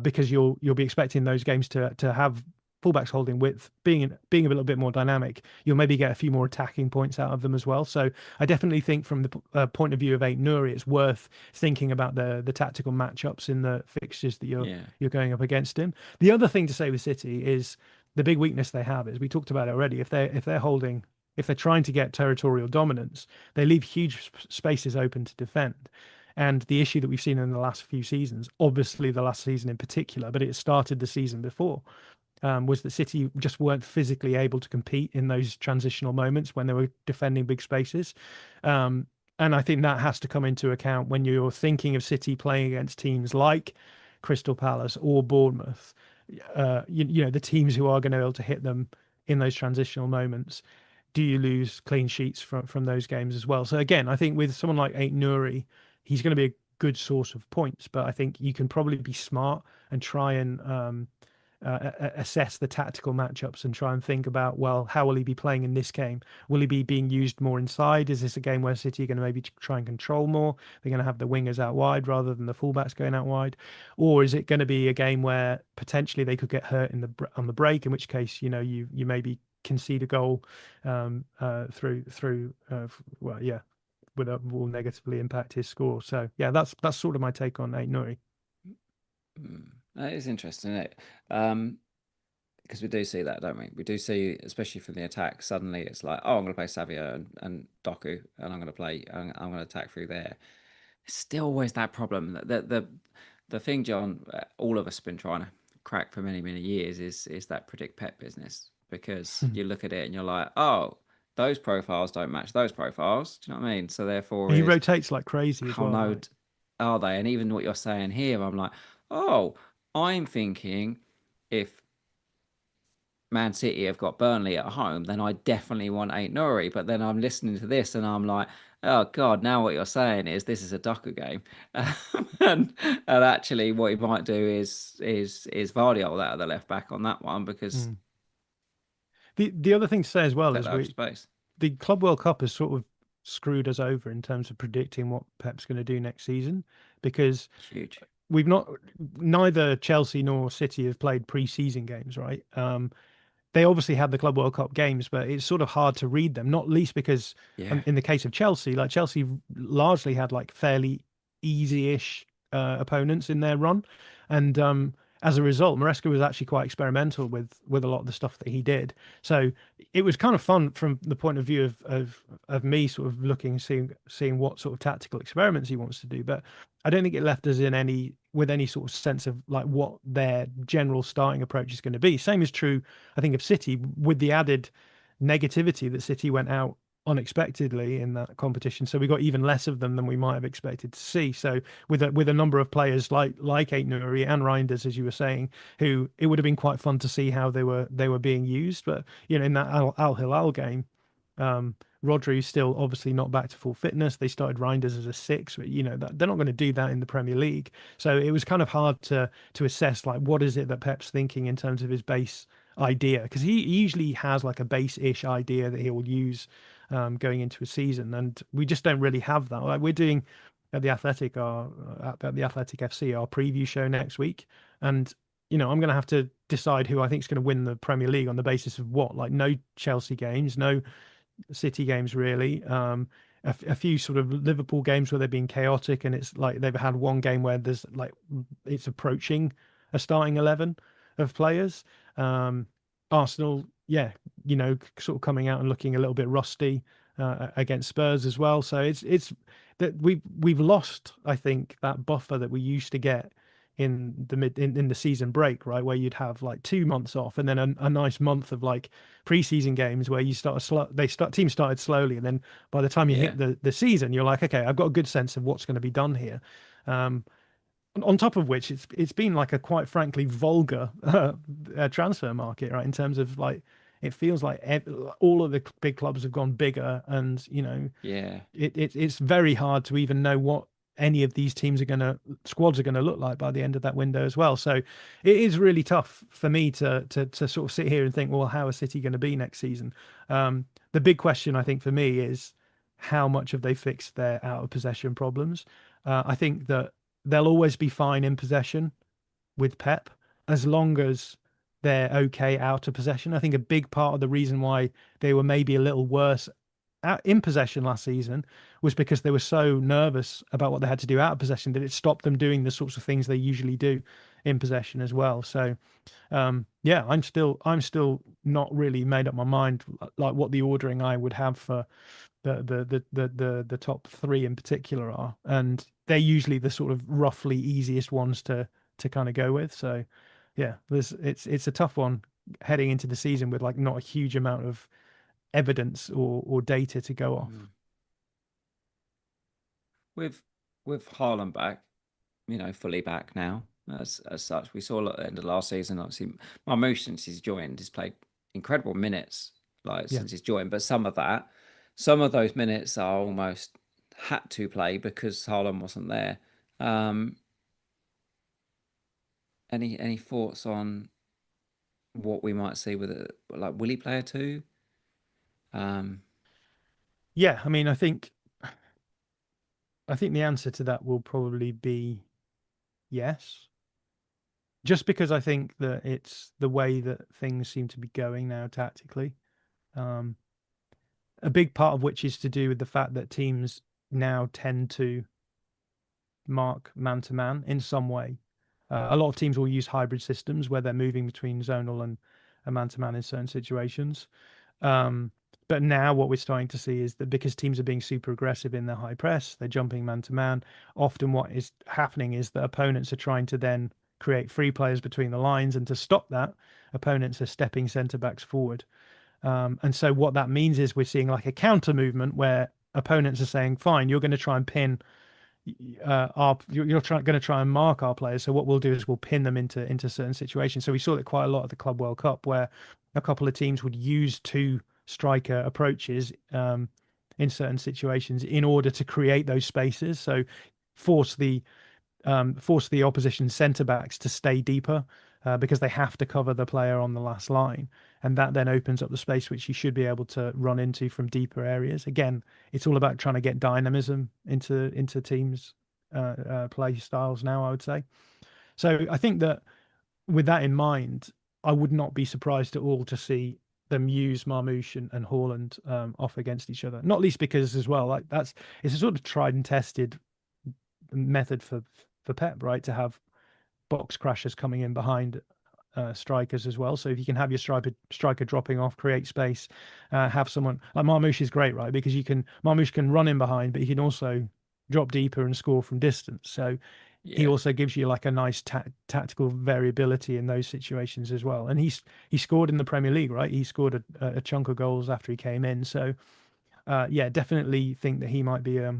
B: because you'll be expecting those games to have fullbacks holding width, being a little bit more dynamic, you'll maybe get a few more attacking points out of them as well. So I definitely think from the point of view of Aït-Nouri, it's worth thinking about the tactical matchups in the fixtures that you're going up against him. The other thing to say with City is the big weakness they have is, we talked about it already, if they're trying to get territorial dominance, they leave huge spaces open to defend. And the issue that we've seen in the last few seasons, obviously the last season in particular, but it started the season before, was that City just weren't physically able to compete in those transitional moments when they were defending big spaces. And I think that has to come into account when you're thinking of City playing against teams like Crystal Palace or Bournemouth, the teams who are going to be able to hit them in those transitional moments. Do you lose clean sheets from those games as well? So again, I think with someone like Aït-Nouri, he's going to be a good source of points, but I think you can probably be smart and try and assess the tactical matchups and try and think about, well, how will he be playing in this game? Will he be being used more inside? Is this a game where City are going to maybe try and control more? They're going to have the wingers out wide rather than the fullbacks going out wide? Or is it going to be a game where potentially they could get hurt on the break, in which case, you maybe concede a goal will negatively impact his score. So yeah, that's sort of my take on Aït-Nouri.
C: That is interesting, isn't it? Because we do see that, don't we? We do see, especially from the attack, suddenly it's like, oh, I'm going to play Savio and Doku, and I'm going to attack through there. It's still always that problem. The thing, John, all of us have been trying to crack for many, many years is that predict Pep business, because you look at it and you're like, oh, those profiles don't match those profiles. Do you know what I mean? So therefore,
B: he rotates like crazy as well.
C: How node are they? And even what you're saying here, I'm like, oh, I'm thinking if Man City have got Burnley at home, then I definitely want Aït-Nouri. But then I'm listening to this and I'm like, oh God, now what you're saying is this is a Ducker game. and actually what he might do is Vardy out of the left back on that one, because
B: the other thing to say as well
C: take
B: is
C: that over space.
B: the Club World Cup has sort of screwed us over in terms of predicting what Pep's going to do next season, because
C: Huge.
B: neither Chelsea nor City have played pre-season games, right? They obviously had the Club World Cup games, but it's sort of hard to read them, not least because in the case of Chelsea, like Chelsea largely had like fairly easy-ish opponents in their run. And as a result, Maresca was actually quite experimental with a lot of the stuff that he did. So it was kind of fun from the point of view of me sort of looking, seeing what sort of tactical experiments he wants to do. But I don't think it left us with any sort of sense of like what their general starting approach is going to be. Same is true, I think, of City, with the added negativity that City went out unexpectedly in that competition. So we got even less of them than we might have expected to see. So with a number of players like Aït-Nouri and Reinders, as you were saying, who it would have been quite fun to see how they were being used. But in that Al Hilal game, Rodri's still obviously not back to full fitness. They started Reinders as a 6, but they're not going to do that in the Premier League. So it was kind of hard to assess like what is it that Pep's thinking in terms of his base idea, because he usually has like a base-ish idea that he will use going into a season, and we just don't really have that. Like we're doing at the Athletic, at the Athletic FC, our preview show next week, and I'm going to have to decide who I think is going to win the Premier League on the basis of what, like no Chelsea games, no City games really, a few sort of Liverpool games where they've been chaotic, and it's like they've had one game where there's like it's approaching a starting 11 of players. Arsenal, sort of coming out and looking a little bit rusty against Spurs as well. So it's that we've lost, I think, that buffer that we used to get in the season break, right, where you'd have like 2 months off and then a nice month of like preseason games where you teams started slowly, and then by the time you hit the season, you're like, okay, I've got a good sense of what's going to be done here. On top of which, it's been like a quite frankly vulgar transfer market, right? In terms of like, it feels like all of the big clubs have gone bigger, and it's very hard to even know what any of these squads are going to look like by the end of that window as well. So it is really tough for me to sort of sit here and think, well, how is City going to be next season? The big question I think for me is how much have they fixed their out of possession problems? I think that they'll always be fine in possession with Pep as long as they're okay out of possession. I think a big part of the reason why they were maybe a little worse in possession last season was because they were so nervous about what they had to do out of possession that it stopped them doing the sorts of things they usually do in possession as well. So I'm still not really made up my mind like what the ordering I would have for the top 3 in particular are, and they're usually the sort of roughly easiest ones to kind of go with. So yeah, it's a tough one heading into the season with like not a huge amount of evidence or data to go off.
C: With Haaland back, fully back now as such, we saw at the end of last season, obviously Marmoush, since he's joined, has played incredible minutes since he's joined, but some of those minutes are almost had to play because Haaland wasn't there. Any thoughts on what we might see with it? Like, will he play a 2?
B: Yeah, I mean, I think the answer to that will probably be yes. Just because I think that it's the way that things seem to be going now tactically. A big part of which is to do with the fact that teams now tend to mark man-to-man in some way. A lot of teams will use hybrid systems where they're moving between zonal and man-to-man in certain situations. But now what we're starting to see is that because teams are being super aggressive in their high press, they're jumping man-to-man. Often what is happening is that opponents are trying to then create free players between the lines, and to stop that, opponents are stepping centre-backs forward. And so what that means is we're seeing like a counter movement where opponents are saying, fine, you're going to try and pin you're going to try and mark our players. So what we'll do is we'll pin them into certain situations. So we saw that quite a lot at the Club World Cup, where a couple of teams would use two striker approaches in certain situations in order to create those spaces. So force the opposition centre backs to stay deeper because they have to cover the player on the last line, and that then opens up the space which you should be able to run into from deeper areas. Again, it's all about trying to get dynamism into teams' play styles now, I would say. So I think that with that in mind, I would not be surprised at all to see them use Marmoush and Haaland off against each other. Not least because as well, like it's a sort of tried and tested method for Pep, right? To have box crashers coming in behind strikers as well. So if you can have your striker dropping off, create space, have someone like Marmoush is great, right? Because Marmoush can run in behind, but he can also drop deeper and score from distance. So he also gives you like a nice tactical variability in those situations as well. And he scored in the Premier League, right? He scored a chunk of goals after he came in. So definitely think that he might be a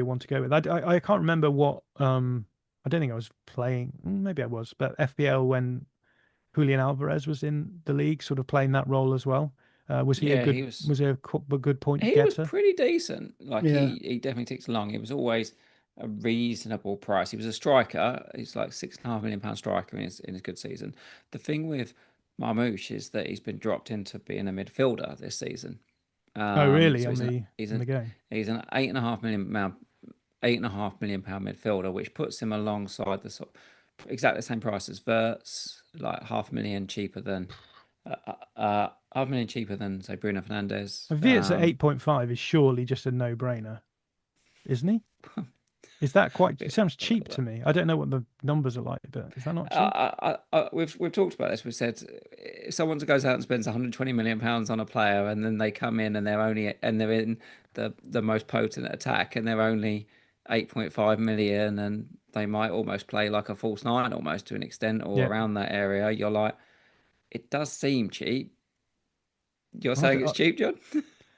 B: one to go with. I can't remember what I don't think I was playing. Maybe I was, but FPL when Julian Alvarez was in the league, sort of playing that role as well. Was he a good? Was he a good point getter?
C: He was pretty decent. Like
A: Yeah.
C: he definitely ticks along. He was always a reasonable price. He was a striker. He's like £6.5 million striker in his good season. The thing with Marmoush is that he's been dropped into being a midfielder this season.
B: Oh really?
C: So
B: in the game.
C: He's an £8.5 million midfielder, which puts him alongside exactly the same price as Wirtz, like £500,000 cheaper than £500,000 cheaper than say Bruno Fernandes.
B: Wirtz at 8.5 is surely just a no-brainer, isn't he? Is that quite? It sounds cheap to me. I don't know what the numbers are like, but is that not cheap?
C: We've talked about this. We've said if someone goes out and spends £120 million on a player, and then they come in and they're in the most potent attack, and they're only 8.5 million, and they might almost play like a false nine almost to an extent, or around that area. You're like, it does seem cheap. You're saying it's cheap, John?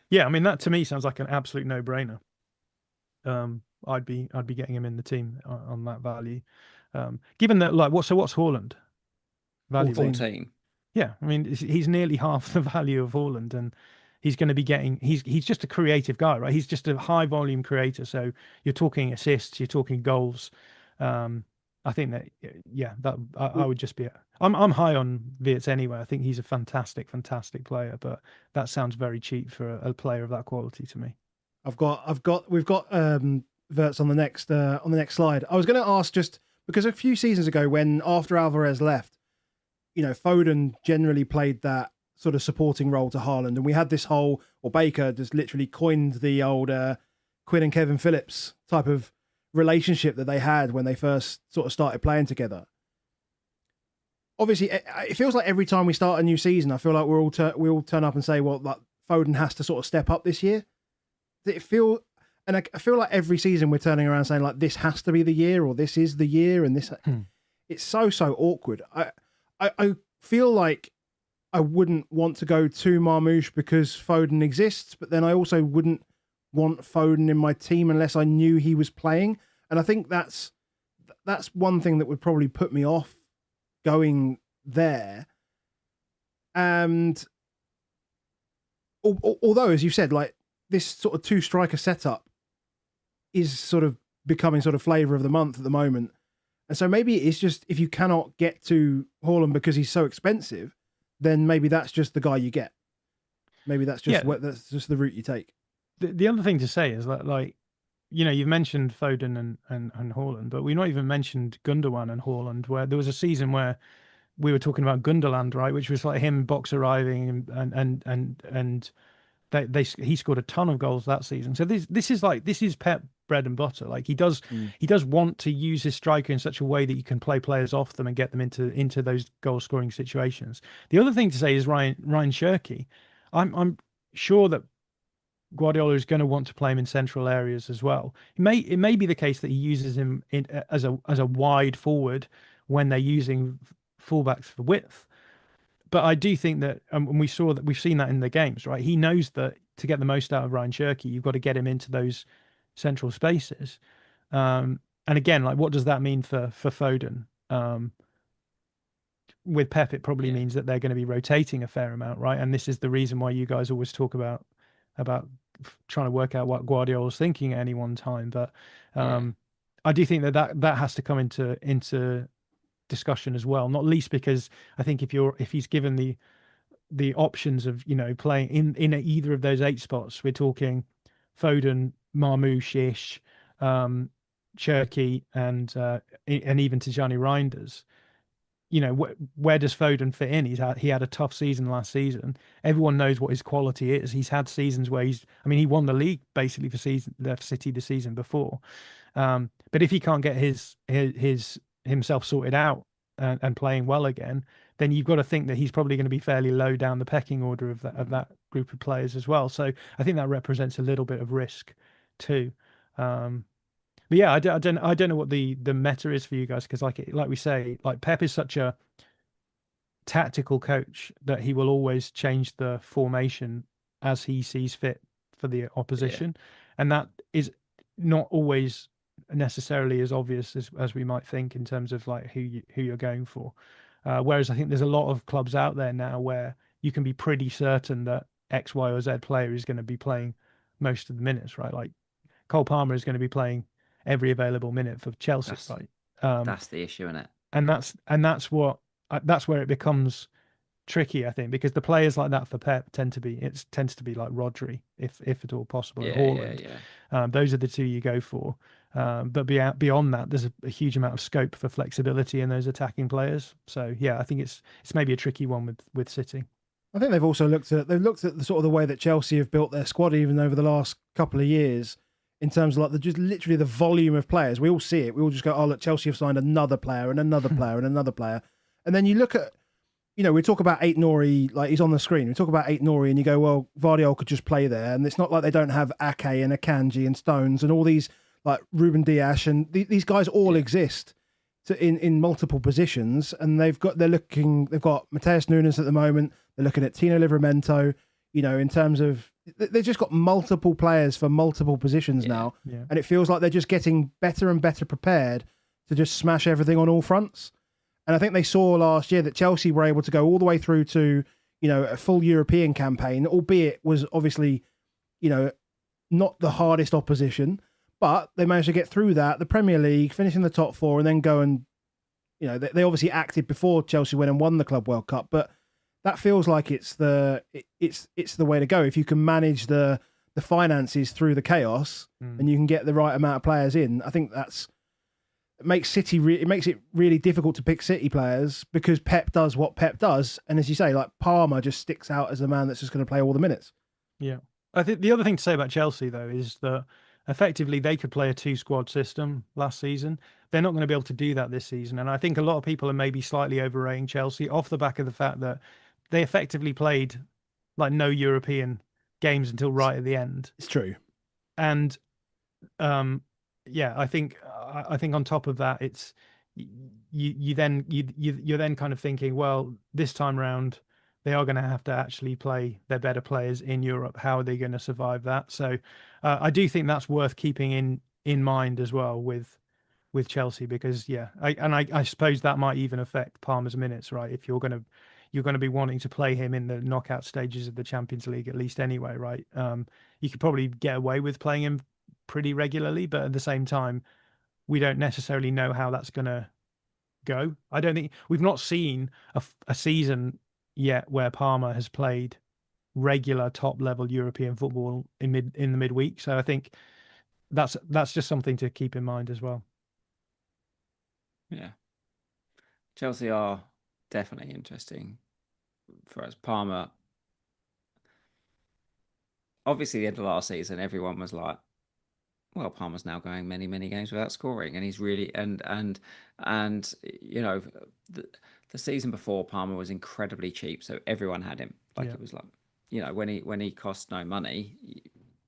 B: Yeah, I mean that to me sounds like an absolute no-brainer. I'd be getting him in the team on that value. Given that, like, what's Haaland value?
C: 14.
B: Yeah, I mean he's nearly half the value of Haaland, and he's going to be getting. He's just a creative guy, right? He's just a high volume creator. So you're talking assists, you're talking goals. I think that I would just be. I'm high on Wirtz anyway. I think he's a fantastic player, but that sounds very cheap for a player of that quality to me.
A: We've got Wirtz on the next slide. I was going to ask, just because a few seasons ago, when after Alvarez left, Foden generally played that sort of supporting role to Haaland, and we had this whole, or Baker just literally coined the old Quinn and Kevin Phillips type of relationship that they had when they first sort of started playing together. Obviously, it feels like every time we start a new season, I feel like we all turn up and say, well, like Foden has to sort of step up this year. I feel like every season we're turning around saying like this has to be the year, or this is the year, and this it's so awkward. I feel like I wouldn't want to go to Marmoush because Foden exists, but then I also wouldn't want Foden in my team unless I knew he was playing. And I think that's one thing that would probably put me off going there. And although, as you said, like this sort of two striker setup is sort of becoming sort of flavour of the month at the moment. And so maybe it's just, if you cannot get to Haaland because he's so expensive, then maybe that's just the guy you get. Maybe that's just that's just the route you take.
B: The other thing to say is that, like, you've mentioned Foden and Haaland, but we've not even mentioned Gundogan and Haaland, where there was a season where we were talking about Gundogan, right, which was like him box arriving and he scored a ton of goals that season. So this is Pep bread and butter. Like he does want to use his striker in such a way that you can play players off them and get them into those goal scoring situations. The other thing to say is Ryan Cherki. I'm sure that Guardiola is going to want to play him in central areas as well. It may be the case that he uses him as a wide forward when they're using fullbacks for width. But I do think that, and we've seen that in the games, right? He knows that to get the most out of Ryan Cherki, you've got to get him into those central spaces. And again, like, what does that mean for Foden? With Pep, it probably means that they're going to be rotating a fair amount, right? And this is the reason why you guys always talk about trying to work out what Guardiola's thinking at any one time. But I do think that has to come into discussion as well, not least because I think if he's given the options of, you know, playing in either of those 8 spots, we're talking Foden, Marmoush-ish, Cherky, and even Tijani Reinders. You know, where does Foden fit in? He had a tough season last season. Everyone knows what his quality is. He's had seasons where he won the league basically for City the season before. But if he can't get himself sorted out and playing well again, then you've got to think that he's probably going to be fairly low down the pecking order of that group of players as well. So I think that represents a little bit of risk too. But yeah, I don't know what the meta is for you guys, because like we say, like, Pep is such a tactical coach that he will always change the formation as he sees fit for the opposition, and that is not always necessarily as obvious as we might think in terms of like who you're going for. Whereas I think there's a lot of clubs out there now where you can be pretty certain that X, Y, or Z player is going to be playing most of the minutes, right? Like Cole Palmer is going to be playing every available minute for Chelsea, right?
C: That's the issue, isn't it?
B: And that's where it becomes tricky, I think, because the players like that for Pep tends to be like Rodri, if at all possible, and Haaland. Those are the two you go for. But beyond that, there's a huge amount of scope for flexibility in those attacking players. So yeah, I think it's maybe a tricky one with City.
A: I think they've also looked at the sort of the way that Chelsea have built their squad even over the last couple of years, in terms of like just literally the volume of players. We all see it. We all just go, oh, look, Chelsea have signed another player and another player and another player. And then you look at, you know, we talk about Aït-Nouri, like he's on the screen. We talk about Aït-Nouri and you go, well, Guardiola could just play there. And it's not like they don't have Ake and Akanji and Stones and all these, like Ruben Dias, and these guys all exist in multiple positions. And they've got Mateus Nunes at the moment. They're looking at Tino Livramento, you know, in terms of, they've just got multiple players for multiple positions now. Yeah. And it feels like they're just getting better and better prepared to just smash everything on all fronts. And I think they saw last year that Chelsea were able to go all the way through to, you know, a full European campaign, albeit was obviously, you know, not the hardest opposition, but they managed to get through that, the Premier League, finish in the top 4, and then go and, you know, they obviously acted before Chelsea went and won the Club World Cup, but that feels like it's the way to go. If you can manage the finances through the chaos and you can get the right amount of players in, I think it makes it really difficult to pick City players, because Pep does what Pep does, and as you say, like Palmer just sticks out as the man that's just going to play all the minutes.
B: Yeah, I think the other thing to say about Chelsea though is that effectively they could play a 2-squad system last season. They're not going to be able to do that this season, and I think a lot of people are maybe slightly overrating Chelsea off the back of the fact that they effectively played like no European games until right at the end.
A: It's true.
B: And I think on top of that, it's you're then kind of thinking, well, this time round they are going to have to actually play their better players in Europe. How are they going to survive that? So I do think that's worth keeping in mind as well with Chelsea, because I suppose that might even affect Palmer's minutes, right? If you're going to be wanting to play him in the knockout stages of the Champions League at least anyway, right? You could probably get away with playing him pretty regularly, but at the same time, we don't necessarily know how that's going to go. I don't think we've not seen a season yet where Palmer has played regular top level European football in the midweek. So I think that's just something to keep in mind as well.
C: Yeah, Chelsea are definitely interesting for us. Palmer, obviously, the end of last season, everyone was like, well, Palmer's now going many, many games without scoring, and he's really and you know, the season before, Palmer was incredibly cheap, so everyone had him. Like it was like, you know, when he cost no money,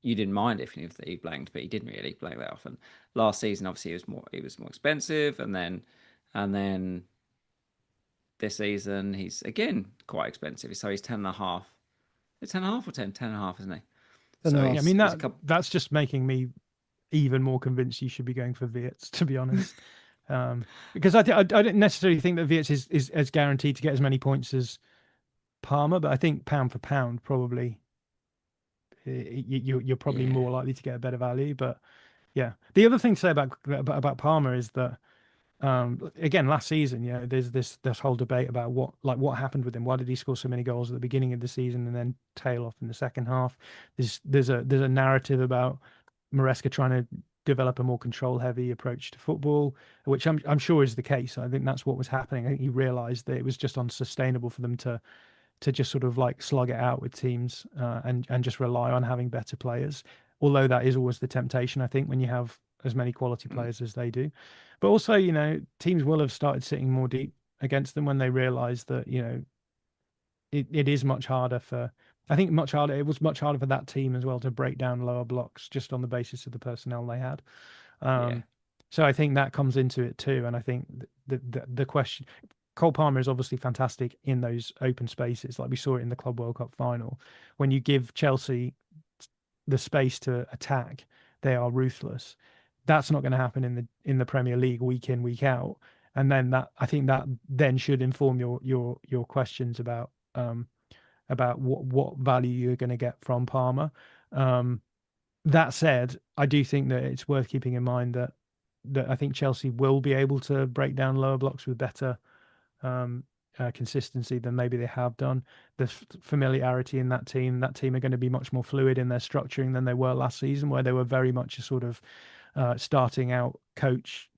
C: you didn't mind if he blanked, but he didn't really blank that often. Last season, obviously, he was more expensive, and then this season he's again quite expensive. So he's 10.5. It's 10.5 or 10.5, isn't he?
A: So,
B: I mean that's just making me even more convinced you should be going for Wirtz, to be honest. Because I don't necessarily think that Wirtz is as guaranteed to get as many points as Palmer, but I think pound for pound, probably you're probably more likely to get a better value. But yeah, the other thing to say about Palmer is that again, last season, there's this whole debate about what happened with him. Why did he score so many goals at the beginning of the season and then tail off in the second half? There's a narrative about Maresca trying to develop a more control-heavy approach to football, which I'm sure is the case. I think that's what was happening. I think he realised that it was just unsustainable for them to just sort of like slug it out with teams and just rely on having better players. Although that is always the temptation, I think, when you have as many quality players as they do. But also, teams will have started sitting more deep against them when they realise that, it is much harder for. I think it was much harder for that team as well to break down lower blocks just on the basis of the personnel they had. So I think that comes into it too. And I think the question, Cole Palmer is obviously fantastic in those open spaces, like we saw it in the Club World Cup final. When you give Chelsea the space to attack, they are ruthless. That's not going to happen in the Premier League week in, week out. And then I think that then should inform your questions about what value you're going to get from Palmer. That said, I do think that it's worth keeping in mind that I think Chelsea will be able to break down lower blocks with better consistency than maybe they have done. The familiarity in that team are going to be much more fluid in their structuring than they were last season, where they were very much a sort of starting out coach,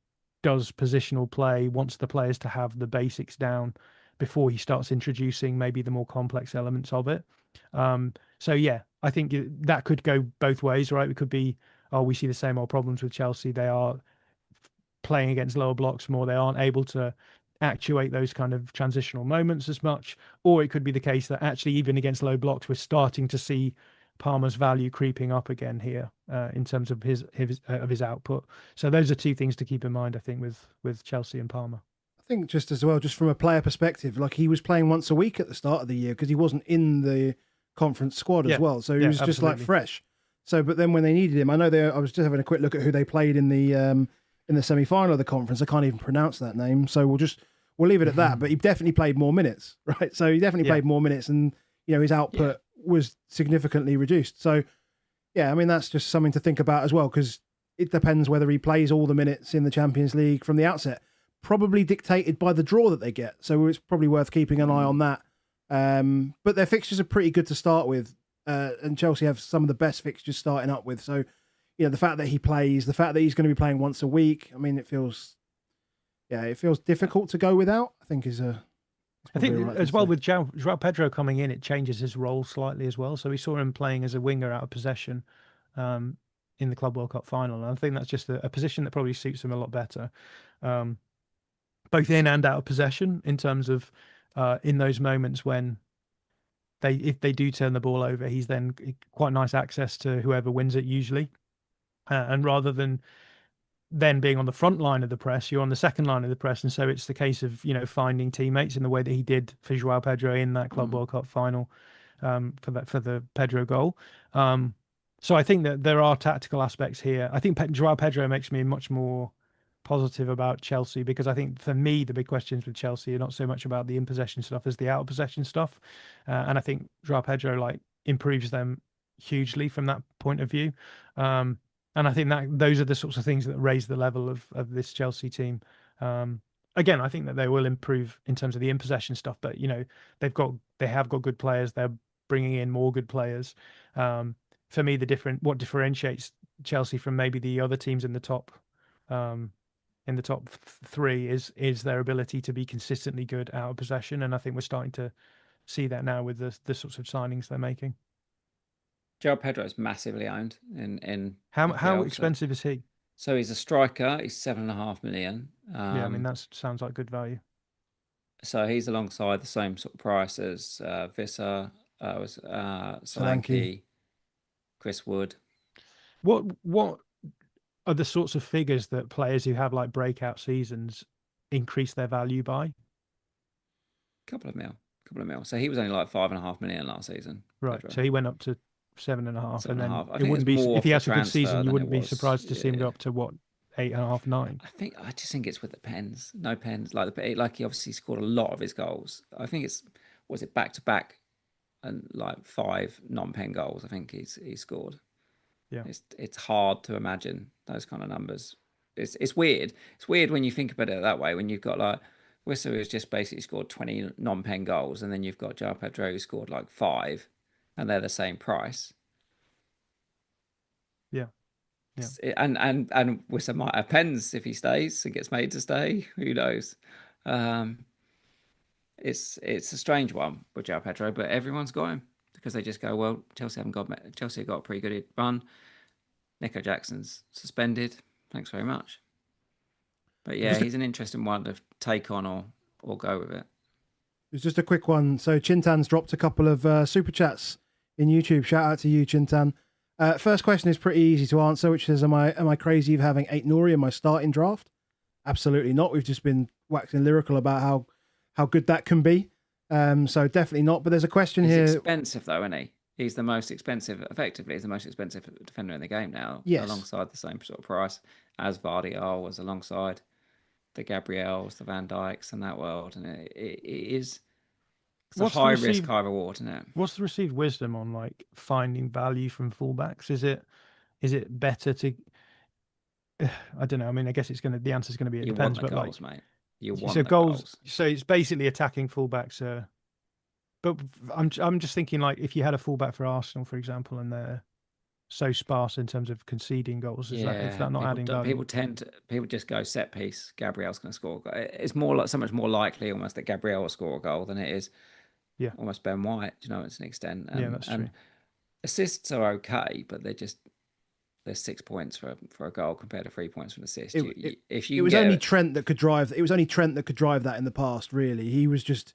B: does positional play, wants the players to have the basics down before he starts introducing maybe the more complex elements of it. So yeah, I think that could go both ways, right? It could be, we see the same old problems with Chelsea. They are playing against lower blocks more. They aren't able to actuate those kind of transitional moments as much. Or it could be the case that actually even against low blocks, we're starting to see Palmer's value creeping up again here in terms of his output. So those are two things to keep in mind, I think, with Chelsea and Palmer.
A: I think just as well, just from a player perspective, like he was playing once a week at the start of the year because he wasn't in the conference squad as well. So he was just like fresh. So, but then when they needed him, I know I was just having a quick look at who they played in the semi-final of the conference. I can't even pronounce that name. So we'll leave it at that. But he definitely played more minutes, right? So he definitely played more minutes and, his output was significantly reduced. So, yeah, I mean, that's just something to think about as well, because it depends whether he plays all the minutes in the Champions League from the outset. Probably dictated by the draw that they get. So it's probably worth keeping an eye on that. But their fixtures are pretty good to start with. And Chelsea have some of the best fixtures starting up with. So, the fact that he plays, the fact that he's going to be playing once a week, I mean, it feels difficult to go without, I think I think
B: as well with João Pedro coming in, it changes his role slightly as well. So we saw him playing as a winger out of possession in the Club World Cup final. And I think that's just a position that probably suits him a lot better. Both in and out of possession, in terms of in those moments when if they do turn the ball over, he's then quite nice access to whoever wins it usually. And rather than then being on the front line of the press, you're on the second line of the press. And so it's the case of, finding teammates in the way that he did for João Pedro in that Club World Cup final for the Pedro goal. So I think that there are tactical aspects here. I think João Pedro makes me much more positive about Chelsea, because I think for me the big questions with Chelsea are not so much about the in possession stuff as the out of possession stuff, and I think João Pedro improves them hugely from that point of view, and I think that those are the sorts of things that raise the level of this Chelsea team. Again, I think that they will improve in terms of the in possession stuff, but they have got good players. They're bringing in more good players. For me, what differentiates Chelsea from maybe the other teams in the top three is their ability to be consistently good out of possession, and I think we're starting to see that now with the sorts of signings they're making.
C: João Pedro is massively owned in
B: how
C: FPL,
B: expensive is he?
C: So he's a striker. He's 7.5 million.
B: Yeah, I mean that sounds like good value.
C: So he's alongside the same sort of price as Visser, Solanke, Chris Wood.
B: What are the sorts of figures that players who have like breakout seasons increase their value by?
C: Couple of mil. So he was only like 5.5 million last season.
B: Right.
C: Pedro.
B: So he went up to 7.5, and then
C: 7.5. I
B: it
C: think
B: wouldn't
C: it's
B: be
C: more
B: if he
C: for
B: has a good
C: transfer
B: season. You
C: than it
B: wouldn't be
C: was.
B: surprised to see him go
C: Yeah.
B: up to what 8.5, 9.
C: I just think it's with the pens. No pens. Like he obviously scored a lot of his goals. I think was it back to back and like 5 non-pen goals. I think he's scored.
B: Yeah.
C: It's hard to imagine those kind of numbers. It's weird. It's weird when you think about it that way. When you've got like Wissa, who's just basically scored 20 non-pen goals, and then you've got João Pedro, who scored like 5, and they're the same price.
B: Yeah.
C: And Wissa might have pens if he stays and gets made to stay. Who knows? It's a strange one with João Pedro, but everyone's got him because they just go, well, Chelsea have got a pretty good run. Nico Jackson's suspended. Thanks very much. But yeah, he's an interesting one to take on or go with it.
A: It's just a quick one. So Chintan's dropped a couple of super chats in YouTube. Shout out to you, Chintan. First question is pretty easy to answer, which is, am I crazy for having Aït-Nouri in my starting draft? Absolutely not. We've just been waxing lyrical about how good that can be. So definitely not. But there's a question here.
C: He's expensive though, isn't he? He's the most expensive. Effectively, he's the most expensive defender in the game now.
A: Yes.
C: Alongside the same sort of price as Vardiol was alongside the Gabriels, the Van Dijks, and that world. And it is. It's a high risk, high reward, isn't it?
B: What's the received wisdom on like finding value from fullbacks? Is it better to? I don't know. I mean, I guess the answer's going to be it depends.
C: Want the
B: but
C: goals,
B: like,
C: mate. You want
B: so
C: the goals.
B: So it's basically attacking fullbacks. But I'm just thinking like if you had a fullback for Arsenal, for example, and they're so sparse in terms of conceding goals, is that not adding value?
C: People just go set piece. Gabriel's going to score. It's more like so much more likely almost that Gabriel will score a goal than it is.
B: Yeah,
C: almost Ben White. To an extent.
B: Yeah, that's true.
C: Assists are okay, but there's 6 points for a goal compared to 3 points for an assist.
A: It was only Trent that could drive that in the past. Really, he was just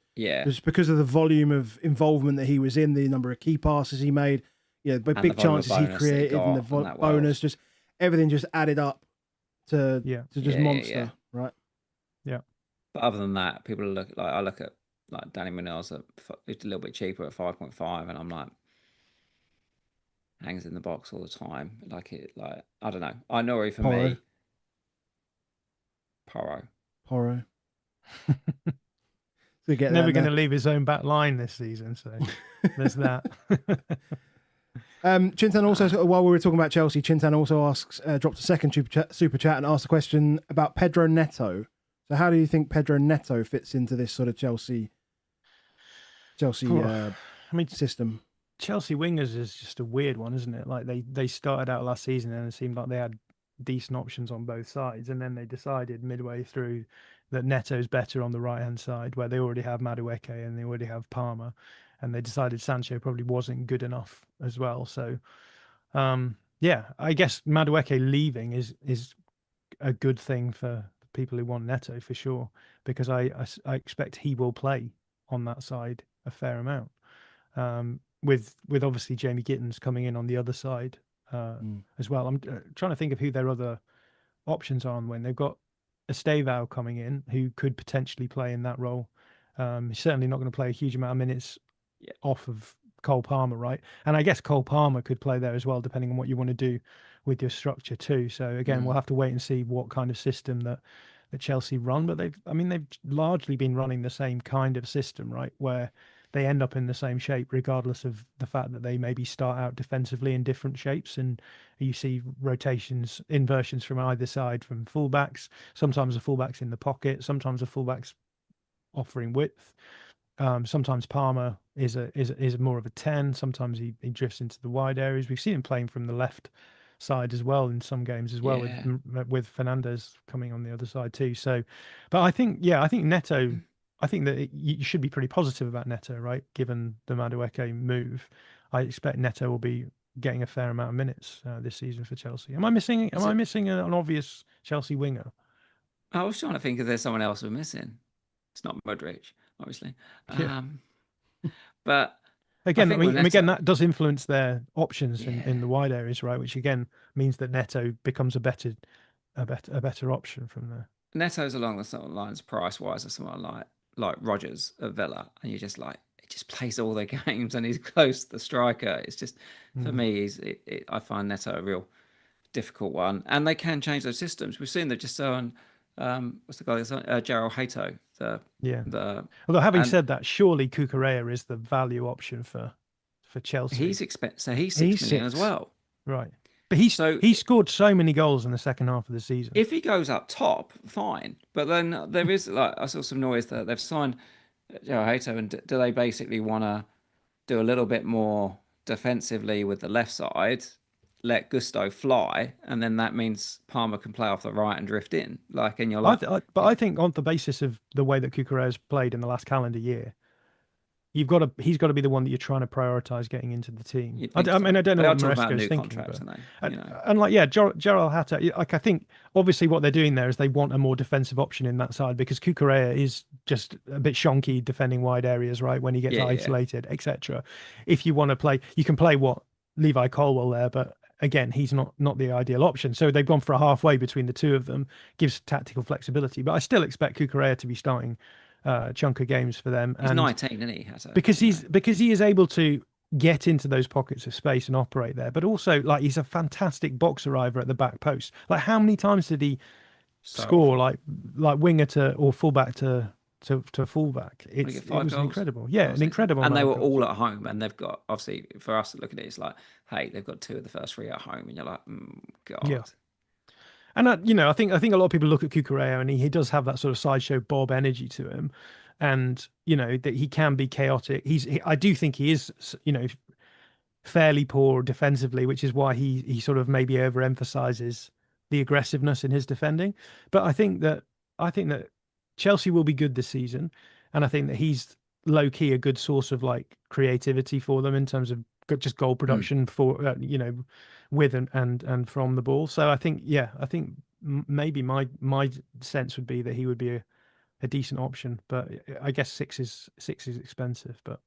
A: because of the volume of involvement that he was in, the number of key passes he made, the big chances he created, and the bonus, just everything just added up to just monster, right?
B: Yeah.
C: But other than that, people I look at like Danny Munoz it's a little bit cheaper at 5.5, and I'm like, hangs in the box all the time. I don't know. Aït-Nouri for me.
A: Porro. So
B: never going to leave his own back line this season, so there's that.
A: Chintan also, while we were talking about Chelsea, Chintan also dropped a second super chat and asked a question about Pedro Neto. So how do you think Pedro Neto fits into this sort of Chelsea system?
B: Chelsea wingers is just a weird one, isn't it? Like they started out last season and it seemed like they had decent options on both sides, and then they decided midway through that Neto's better on the right hand side, where they already have Madueke and they already have Palmer, and they decided Sancho probably wasn't good enough as well. So, I guess Madueke leaving is a good thing for people who want Neto for sure, because I expect he will play on that side a fair amount. With obviously Jamie Gittins coming in on the other side as well. I'm trying to think of who their other options are on when they've got Estevao coming in, who could potentially play in that role. He's certainly not going to play a huge amount of minutes off of Cole Palmer, right? And I guess Cole Palmer could play there as well, depending on what you want to do with your structure too. So again, we'll have to wait and see what kind of system that Chelsea run. But they've largely been running the same kind of system, right? Where they end up in the same shape, regardless of the fact that they maybe start out defensively in different shapes. And you see rotations, inversions from either side from fullbacks. Sometimes the fullbacks in the pocket, sometimes the fullbacks offering width. Sometimes Palmer is more of a 10. Sometimes he drifts into the wide areas. We've seen him playing from the left side as well in some games as well, with Fernandes coming on the other side too. So, but I think Neto. I think that you should be pretty positive about Neto, right? Given the Madueke move, I expect Neto will be getting a fair amount of minutes this season for Chelsea. Am I missing an obvious Chelsea winger?
C: I was trying to think if there's someone else we're missing. It's not Modric, obviously. But
B: again, that does influence their options in the wide areas, right? Which again means that Neto becomes a better option from there.
C: Neto's along the sort of lines price wise of someone like Rodgers of Villa, and you're just like, just plays all their games and he's close to the striker. It's just, for me, I find Neto a real difficult one. And they can change those systems. We've seen that just on, what's the guy that's on? Gerald Hato.
B: Although having said that, surely Cucurella is the value option for Chelsea.
C: He's 6 million as well.
B: Right. But he scored so many goals in the second half of the season.
C: If he goes up top, fine. But then there is, like, I saw some noise that they've signed Joe Hato, and do they basically want to do a little bit more defensively with the left side, let Gusto fly, and then that means Palmer can play off the right and drift in? Like, and you're like,
B: I think on the basis of the way that Cucurella's played in the last calendar year, he's got to be the one that you're trying to prioritize getting into the team. I don't know what Maresca is thinking. And like, Gerald Hatter, like, I think obviously what they're doing there is they want a more defensive option in that side, because Cucurella is just a bit shonky defending wide areas, right? When he gets isolated, etc. If you want to play, you can play Levi Colwell there, but again, he's not the ideal option. So they've gone for a halfway between the two of them, gives tactical flexibility. But I still expect Cucurella to be starting chunk of games for them.
C: He's 19, isn't he?
B: Because he is able to get into those pockets of space and operate there. But also, like, he's a fantastic box arriver at the back post. Like, how many times did he score like winger to or fullback to fullback? It was incredible. Yeah, an incredible.
C: And they were all at home, and they've got, obviously, for us to look at it, it's like, hey, they've got 2 of the first 3 at home, and you're like, God.
B: Yeah. And I think a lot of people look at Cucurella, and he does have that sort of sideshow Bob energy to him, and that he can be chaotic. I do think he is, fairly poor defensively, which is why he sort of maybe overemphasizes the aggressiveness in his defending. But I think that Chelsea will be good this season, and I think that he's low key a good source of like creativity for them in terms of just goal production for with and from the ball. So I think maybe my sense would be that he would be a decent option, but I guess 6 is expensive. But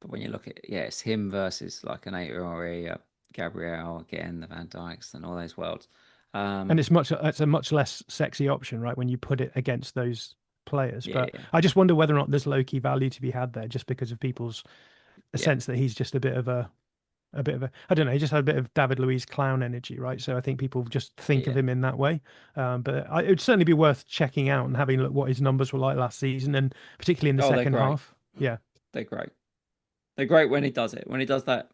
C: when you look at it's him versus like an Aït-Nouri, Gabriel again, the Van Dijks and all those worlds,
B: and it's a much less sexy option, right, when you put it against those players. But I just wonder whether or not there's low key value to be had there, just because of people's sense that he's just a bit of a I don't know, he just had a bit of David Luiz clown energy, right? So I think people just think of him in that way. But it would certainly be worth checking out and having a look what his numbers were like last season, and particularly in the second half. Yeah,
C: they're great. They're great when he does it. When he does that,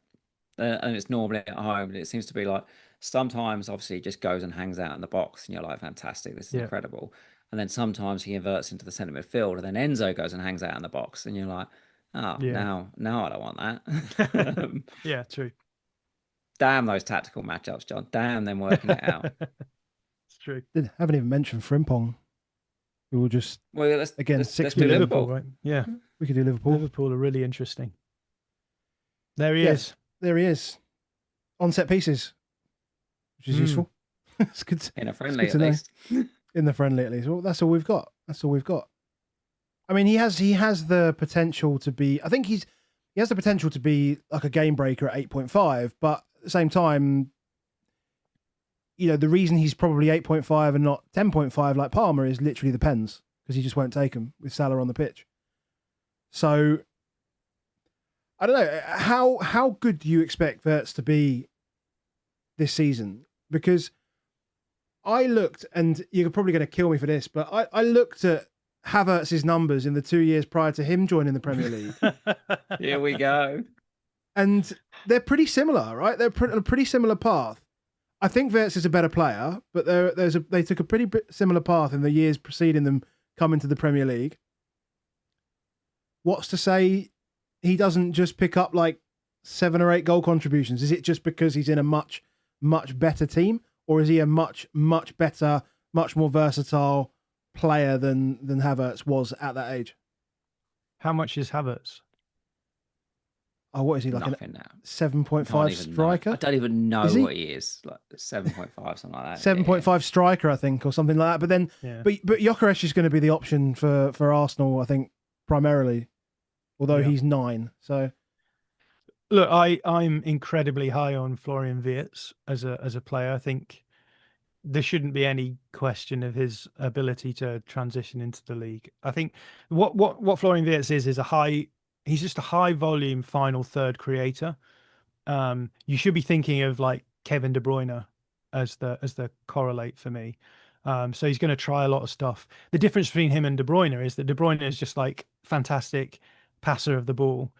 C: and it's normally at home, and it seems to be like sometimes, obviously, he just goes and hangs out in the box, and you're like, fantastic, this is incredible. And then sometimes he inverts into the centre midfield, and then Enzo goes and hangs out in the box, and you're like, now I don't want that.
B: Yeah, true.
C: Damn those tactical matchups, John. Damn them working it out.
B: It's true.
A: Haven't even mentioned Frimpong. We will just
C: let's
A: do
B: Liverpool, right? Yeah,
A: we could do Liverpool.
B: Liverpool are really interesting. There he is.
A: There he is. On set pieces, which is useful. It's good.
C: In a friendly, at least.
A: In the friendly, at least. Well, that's all we've got. I mean, he has the potential to be. I think he has the potential to be like a game breaker at 8.5, but at the same time, the reason he's probably 8.5 and not 10.5 like Palmer is literally the pens, because he just won't take them with Salah on the pitch. So I don't know how good do you expect Wirtz to be this season? Because I looked, and you're probably going to kill me for this, but I looked at Havertz's numbers in the 2 years prior to him joining the Premier League.
C: Here we go.
A: And they're pretty similar, right? They're a pretty similar path. I think Wirtz is a better player, but they took a pretty similar path in the years preceding them coming to the Premier League. What's to say he doesn't just pick up like 7 or 8 goal contributions? Is it just because he's in a much, much better team? Or is he a much, much better, much more versatile player than Havertz was at that age?
B: How much is Havertz?
A: Oh, what is he, like?
C: Nothing now.
A: 7.5 striker?
C: I don't even know what he is. Like 7.5, something like that.
A: 7.5 striker, I think, or something like that. But then, but Gyökeres is going to be the option for Arsenal, I think, primarily. Although he's 9, so.
B: Look, I'm incredibly high on Florian Wirtz as a player. I think there shouldn't be any question of his ability to transition into the league. I think what Florian Wirtz is a high he's just a high volume final third creator. You should be thinking of like Kevin De Bruyne as the correlate for me. So he's going to try a lot of stuff. The difference between him and De Bruyne is that De Bruyne is just like fantastic passer of the ball.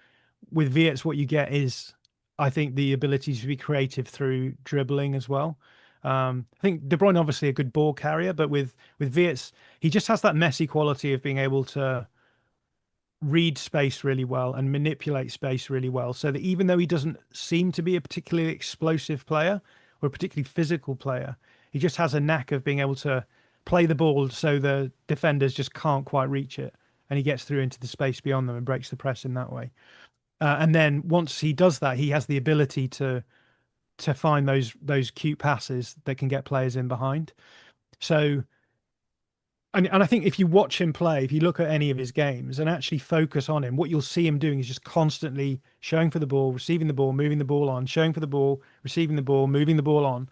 B: With Wirtz, what you get is, I think, the ability to be creative through dribbling as well. I think De Bruyne obviously a good ball carrier, but with Wirtz, he just has that messy quality of being able to read space really well and manipulate space really well, so that even though he doesn't seem to be a particularly explosive player or a particularly physical player, he just has a knack of being able to play the ball so the defenders just can't quite reach it, and he gets through into the space beyond them and breaks the press in that way. And then once he does that, he has the ability to find those cute passes that can get players in behind. So, and I think if you watch him play, if you look at any of his games and actually focus on him, what you'll see him doing is just constantly showing for the ball, receiving the ball, moving the ball on, showing for the ball, receiving the ball, moving the ball on.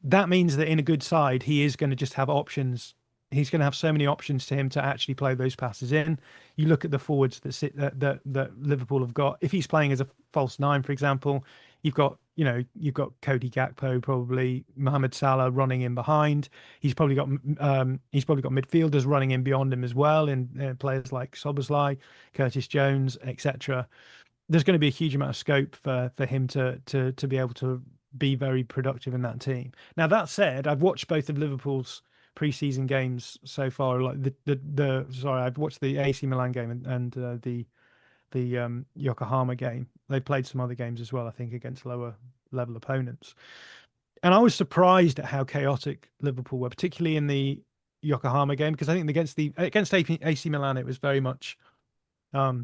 B: That means that in a good side, he is going to just have options. He's going to have so many options to him to actually play those passes in. You look at the forwards that Liverpool have got. If he's playing as a false nine, for example, you've got Cody Gakpo, probably Mohamed Salah running in behind. He's probably got midfielders running in beyond him as well, in players like Szoboszlai, Curtis Jones, etc. There's going to be a huge amount of scope for him to be able to be very productive in that team. Now, that said, I've watched both of Liverpool's preseason games so far. Like I've watched the AC Milan game and the Yokohama game. They played some other games as well, I think, against lower level opponents. And I was surprised at how chaotic Liverpool were, particularly in the Yokohama game, because I think against AC Milan, it was very much a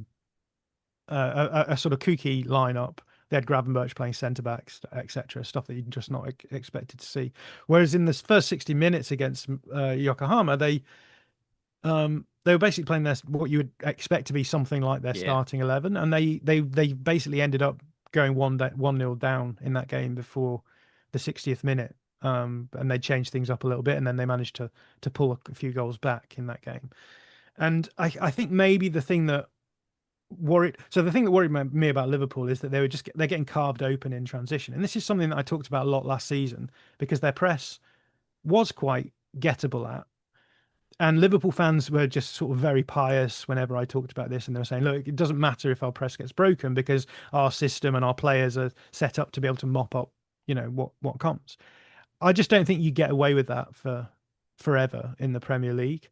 B: sort of kooky lineup. They had Gravenberch playing centre backs, etc., stuff that you're just not expected to see. Whereas in the first 60 minutes against Yokohama, they were basically playing what you would expect to be something like their starting 11, and they basically ended up going 1-0 down in that game before the 60th minute, and they changed things up a little bit, and then they managed to pull a few goals back in that game. And I think maybe the thing that worried me about Liverpool is that they're getting carved open in transition, and this is something that I talked about a lot last season, because their press was quite gettable at. And Liverpool fans were just sort of very pious whenever I talked about this, and they were saying, look, it doesn't matter if our press gets broken because our system and our players are set up to be able to mop up, what comes. I just don't think you get away with that for forever in the Premier League.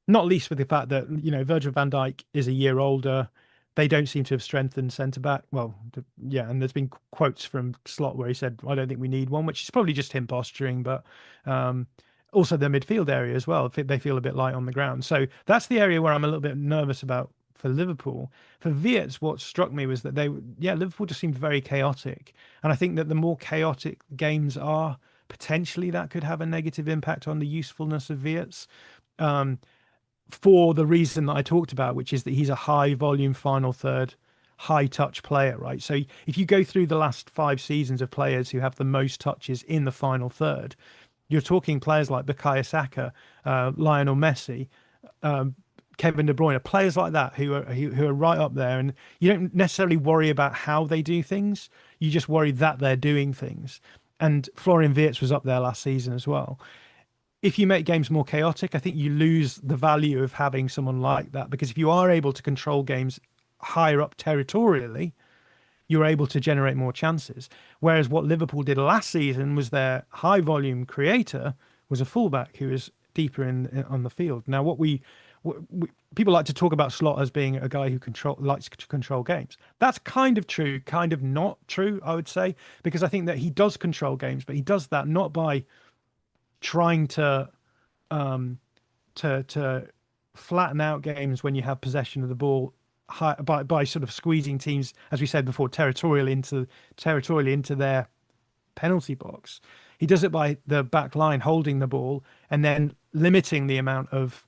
B: Not least with the fact that, Virgil van Dijk is a year older. They don't seem to have strengthened centre-back. Well, and there's been quotes from Slot where he said, I don't think we need one, which is probably just him posturing, but also the midfield area as well. They feel a bit light on the ground. So that's the area where I'm a little bit nervous about for Liverpool. For Wirtz, what struck me was that Liverpool just seemed very chaotic. And I think that the more chaotic games are, potentially that could have a negative impact on the usefulness of Wirtz. For the reason that I talked about, which is that he's a high volume final third, high touch player, right? So if you go through the last 5 seasons of players who have the most touches in the final third, you're talking players like Bukayo Saka, Lionel Messi, Kevin De Bruyne, players like that who are right up there. And you don't necessarily worry about how they do things. You just worry that they're doing things. And Florian Wirtz was up there last season as well. If you make games more chaotic, I think you lose the value of having someone like that, because if you are able to control games higher up territorially, you're able to generate more chances. Whereas what Liverpool did last season was their high volume creator was a fullback who is deeper on the field. Now, people like to talk about Slot as being a guy who likes to control games. That's kind of true, kind of not true, I would say, because I think that he does control games, but he does that not by trying to flatten out games when you have possession of the ball by sort of squeezing teams, as we said before, territorially into their penalty box. He does it by the back line holding the ball and then limiting the amount of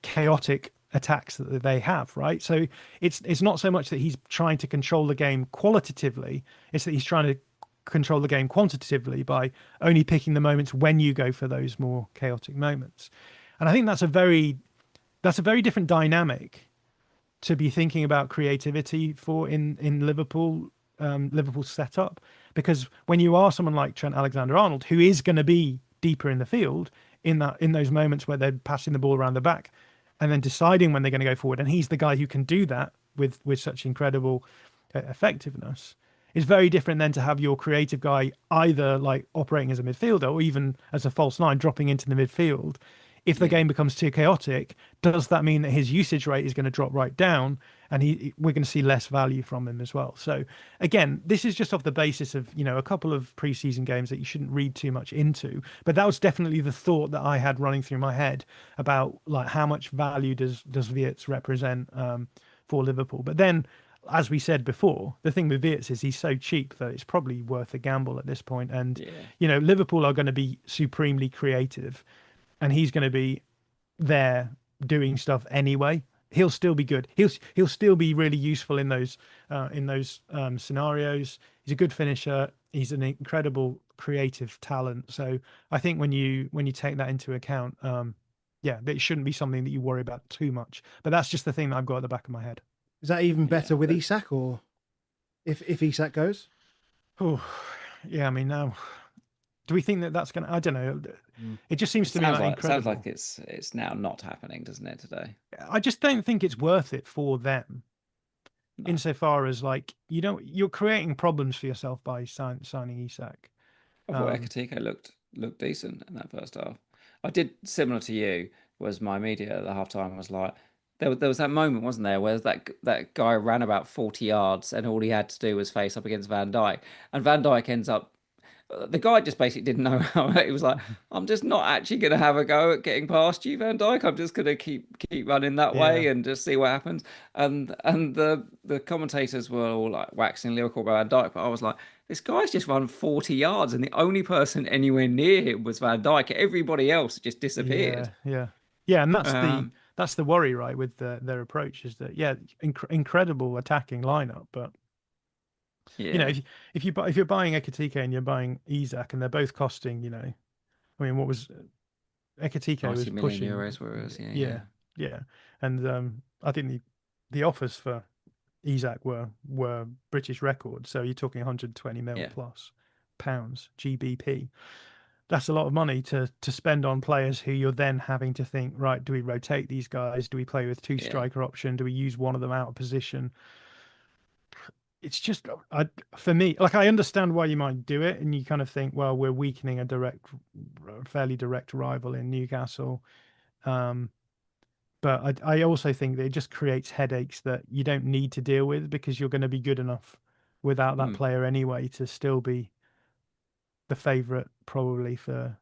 B: chaotic attacks that they have, right? So it's not so much that he's trying to control the game qualitatively, it's that he's trying to control the game quantitatively by only picking the moments when you go for those more chaotic moments. And I think that's a very different dynamic to be thinking about creativity for in Liverpool, Liverpool's setup, because when you are someone like Trent Alexander-Arnold, who is going to be deeper in the field in those moments where they're passing the ball around the back and then deciding when they're going to go forward, and he's the guy who can do that with such incredible effectiveness. It's very different than to have your creative guy either like operating as a midfielder or even as a false nine dropping into the midfield. If the game becomes too chaotic, does that mean that his usage rate is going to drop right down, and we're going to see less value from him as well? So again, this is just off the basis of a couple of preseason games that you shouldn't read too much into. But that was definitely the thought that I had running through my head about like how much value does Wirtz represent for Liverpool. But then, as we said before, the thing with Wirtz is he's so cheap that it's probably worth a gamble at this point. And Liverpool are going to be supremely creative, and he's going to be there doing stuff anyway. He'll still be good. He'll still be really useful in those scenarios. He's a good finisher. He's an incredible creative talent. So I think when you take that into account, it shouldn't be something that you worry about too much. But that's just the thing that I've got at the back of my head.
A: Is that even better with Isak, or if Isak goes?
B: Oh, yeah. I mean, now, do we think that that's going to? I don't know. It just seems to me like incredible.
C: Sounds like it's now not happening, doesn't it, today?
B: I just don't think it's worth it for them, insofar as like you're creating problems for yourself by signing Isak.
C: I thought Ekitike looked decent in that first half. I did similar to you. Was my media at the half time was like, there was that moment, wasn't there, where that guy ran about 40 yards and all he had to do was face up against Van Dijk, and Van Dijk ends up. The guy just basically didn't know how. He was like, I'm just not actually going to have a go at getting past you, Van Dijk. I'm just going to keep running that way and just see what happens. And the commentators were all like waxing lyrical about Van Dijk, but I was like, this guy's just run 40 yards, and the only person anywhere near him was Van Dijk. Everybody else just disappeared.
B: Yeah, and that's the worry, right, with their approach is that incredible attacking lineup, but.
C: Yeah.
B: If you're buying Ekitike and you're buying Isak, and they're both costing, I mean, what was Ekitike was pushing
C: €90 whereas
B: yeah, and I think the offers for Isak were British records, so you're talking 120 mil plus pounds GBP. That's a lot of money to spend on players who you're then having to think, right, do we rotate these guys? Do we play with two striker option? Do we use one of them out of position? It's just, for me, like, I understand why you might do it, and you kind of think, well, we're weakening a fairly direct rival in Newcastle. But I also think that it just creates headaches that you don't need to deal with, because you're going to be good enough without that player anyway to still be the favourite probably for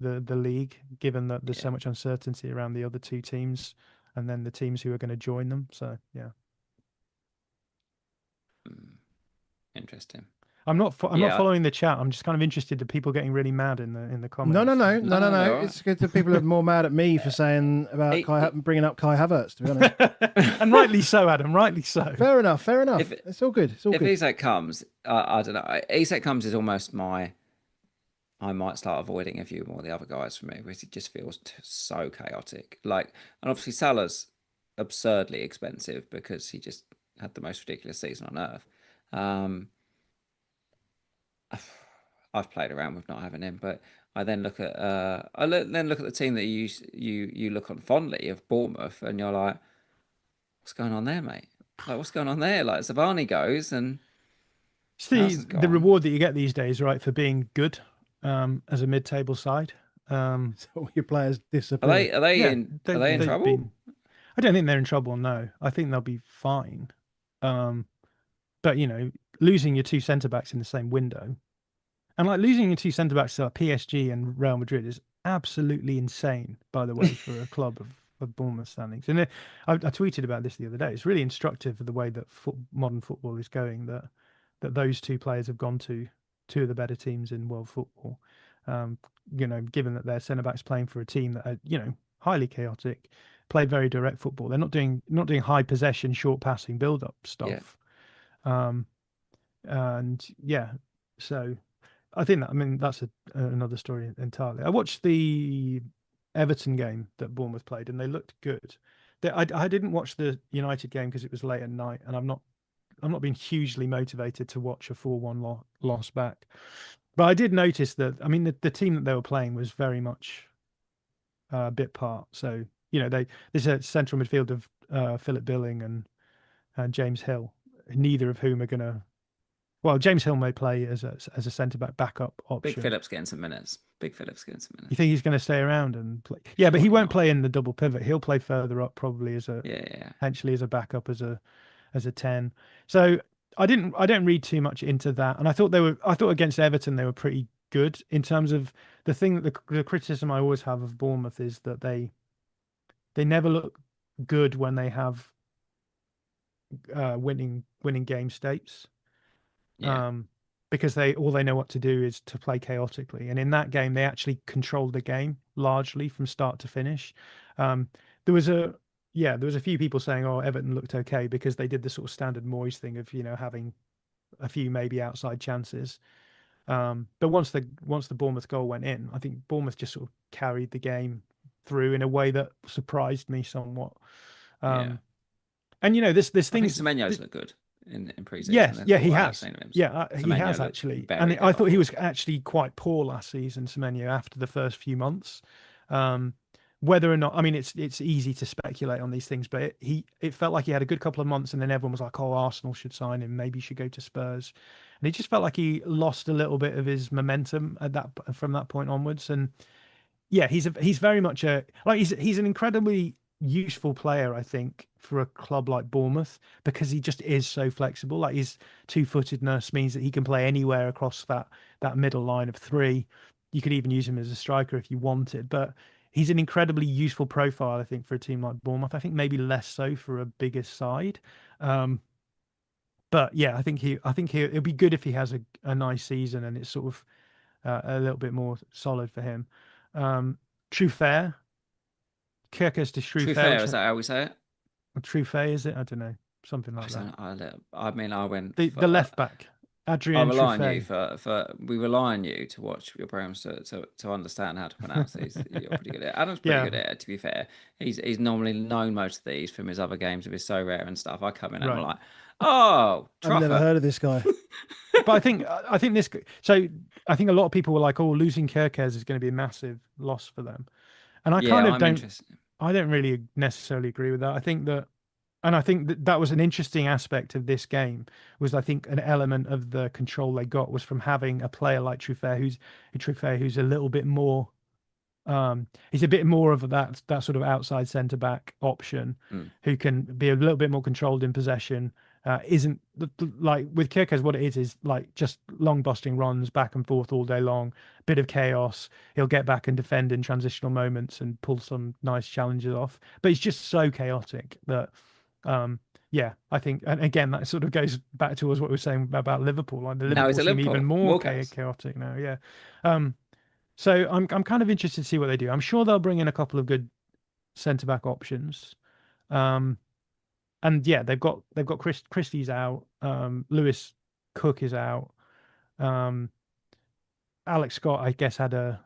B: the league, given that there's so much uncertainty around the other two teams and then the teams who are going to join them. So, yeah.
C: Interesting.
B: I'm not following the chat. I'm just kind of interested in people getting really mad in the comments.
A: No. It's good that people are more mad at me for saying about bringing up Kai Havertz, to be honest.
B: And rightly so, Adam. Rightly so.
A: Fair enough. It's all good.
C: If Isak comes, I don't know. Isak comes is almost I might start avoiding a few more of the other guys for me, because it just feels so chaotic. Like, and obviously Salah's absurdly expensive because he just had the most ridiculous season on earth. I've played around with not having him, but I then look at the team that you look on fondly of Bournemouth, and you're like, what's going on there, mate? Like, what's going on there? Like, Savani goes, and
B: it's the reward that you get these days, right, for being good as a mid-table side.
A: So your players disappear.
C: Are they in trouble?
B: I don't think they're in trouble. No, I think they'll be fine. But losing your two centre backs in the same window, and like losing your two centre backs to PSG and Real Madrid, is absolutely insane, by the way, for a club of Bournemouth standings. And I tweeted about this the other day. It's really instructive for the way that modern football is going, that those two players have gone to two of the better teams in world football. Given that their centre backs playing for a team that are highly chaotic, play very direct football. They're not doing high possession, short passing, build up stuff. So I think that's another story entirely. I watched the Everton game that Bournemouth played, and they looked good. I didn't watch the United game because it was late at night, and I'm not being hugely motivated to watch a 4-1 loss back. But I did notice that, I mean, the team that they were playing was very much bit part. So, there's a central midfield of Philip Billing and James Hill, neither of whom are going to. Well, James Hill may play as a centre back backup option.
C: Big Phillips getting some minutes.
B: You think he's going to stay around and play? Yeah, but he won't play in the double pivot. He'll play further up, probably as potentially as a backup as a 10. So I don't read too much into that. And I thought against Everton they were pretty good in terms of the thing that the criticism I always have of Bournemouth is that they never look good when they have winning game states. Because all they know what to do is to play chaotically, and in that game they actually controlled the game largely from start to finish. There was a few people saying, "Oh, Everton looked okay," because they did the sort of standard Moyes thing of having a few maybe outside chances. But once the Bournemouth goal went in, I think Bournemouth just sort of carried the game through in a way that surprised me somewhat. And this thing.
C: I think Semenyo's looked good in pre-season.
B: Yeah, he has. He has actually. And I thought he was actually quite poor last season, Semenyo, after the first few months. Whether or not, I mean, it's easy to speculate on these things, but it felt like he had a good couple of months, and then everyone was like, "Oh, Arsenal should sign him. Maybe he should go to Spurs." And it just felt like he lost a little bit of his momentum from that point onwards. And yeah, he's very much he's an incredibly useful player, I think, for a club like Bournemouth, because he just is so flexible. Like, his two-footedness means that he can play anywhere across that middle line of three. You could even use him as a striker if you wanted, but he's an incredibly useful profile, I think, for a team like Bournemouth. I think maybe less so for a bigger side. But yeah, I think it'll be good if he has a nice season and it's sort of a little bit more solid for him. Truffert. Kirkus to Truffert.
C: Truffert, is that how we say it?
B: Truffert, is it? I don't know. Something like that.
C: I went...
B: The left back. Adrian Truffert.
C: We rely on you to watch your programs to understand how to pronounce these. You're pretty good at it. Adam's pretty good at it, to be fair. He's normally known most of these from his other games if it's so rare and stuff. I come in and I'm like, oh, Truffert.
A: I've never heard of this guy.
B: But I think this. So I think a lot of people were like, "Oh, losing Kirkes is going to be a massive loss for them," and I don't really necessarily agree with that. I think that was an interesting aspect of this game. Was, I think, an element of the control they got was from having a player like Truffert, who's a little bit more. He's a bit more of that sort of outside centre back option, who can be a little bit more controlled in possession. Isn't like with Kirkes, what it is like just long busting runs back and forth all day long, bit of chaos. He'll get back and defend in transitional moments and pull some nice challenges off. But he's just so chaotic that, I think, and again, that sort of goes back towards what we were saying about Liverpool. Like, the Liverpool team even more chaotic now. Yeah. So I'm kind of interested to see what they do. I'm sure they'll bring in a couple of good centre back options. And yeah, they've got Christie's out. Lewis Cook is out. Alex Scott, I guess, had a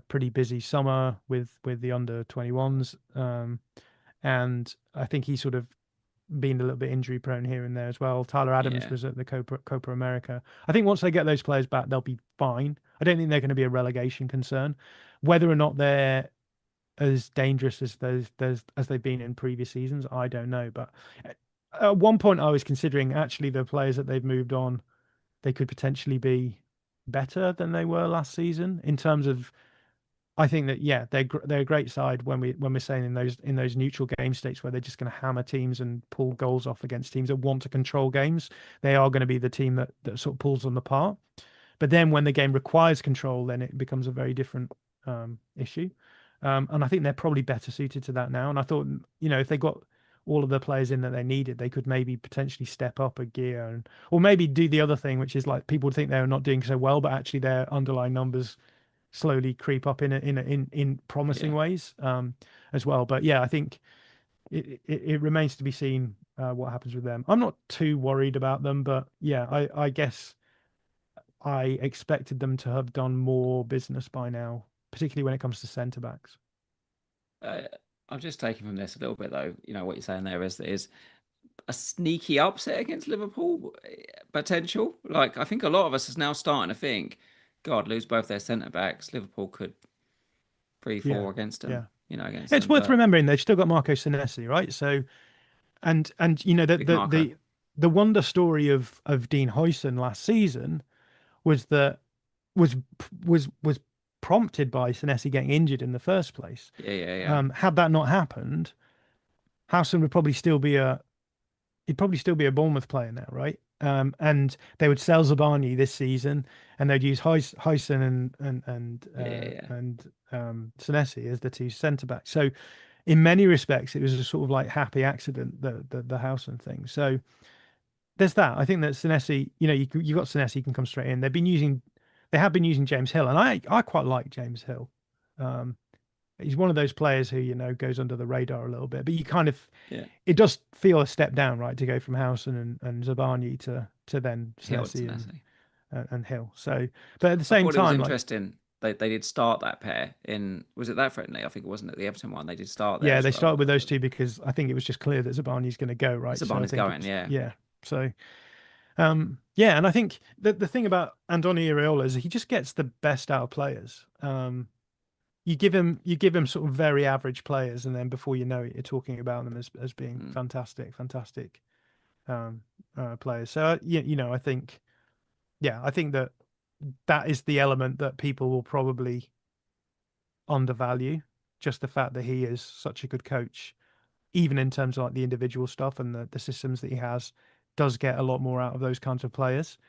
B: pretty busy summer with the under 21s. And I think he's sort of been a little bit injury prone here and there as well. Tyler Adams was at the Copa America. I think once they get those players back, they'll be fine. I don't think they're going to be a relegation concern. Whether or not they're as dangerous as they've been in previous seasons, I don't know. But at one point, I was considering actually the players that they've moved on, they could potentially be better than they were last season in terms of. I think that they're a great side when we're saying in those neutral game states where they're just going to hammer teams and pull goals off against teams that want to control games. They are going to be the team that sort of pulls them apart. But then when the game requires control, then it becomes a very different issue. And I think they're probably better suited to that now. And I thought, if they got all of the players in that they needed, they could maybe potentially step up a gear or maybe do the other thing, which is like people would think they're not doing so well, but actually their underlying numbers slowly creep up in promising ways as well. But yeah, I think it remains to be seen what happens with them. I'm not too worried about them, but yeah, I guess I expected them to have done more business by now, particularly when it comes to centre backs.
C: I I'm just taking from this a little bit though. You know what you're saying there is a sneaky upset against Liverpool potential. Like I think a lot of us is now starting to think, God, lose both their centre backs, Liverpool could 3-4 against them.
B: Yeah.
C: You know, against
B: It's
C: them.
B: worth remembering they've still got Marco Senesi, right? So, and you know the wonder story of Dean Huijsen last season was that was prompted by Senesi getting injured in the first place.
C: Yeah.
B: Had that not happened, Howson would probably still be a Bournemouth player now, right? And they would sell Zabani this season, and they'd use Huijsen and Senesi as the two centre backs. So, in many respects, it was a sort of like happy accident, the Howson thing. So, there's that. I think that Senesi, you know, you got Senesi can come straight in. They have been using James Hill, and I quite like James Hill. He's one of those players who, you know, goes under the radar a little bit, but you kind of, it does feel a step down, right, to go from Howson and Zabani to then Senesi and Hill. So, but at the same time,
C: it was interesting. They did start that pair in, was it that friendly? I think it wasn't at the Everton one. They did start there.
B: Yeah, they started with those two because I think it was just clear that Zabani's going to go, right?
C: Zabani's going, yeah.
B: Yeah. So, yeah, and I think the thing about Andoni Iraola is he just gets the best out of players. You give him sort of very average players, and then before you know it, you're talking about them as being fantastic players. So you know, I think that is the element that people will probably undervalue, just the fact that he is such a good coach, even in terms of like the individual stuff and the systems that he has, does get a lot more out of those kinds of players.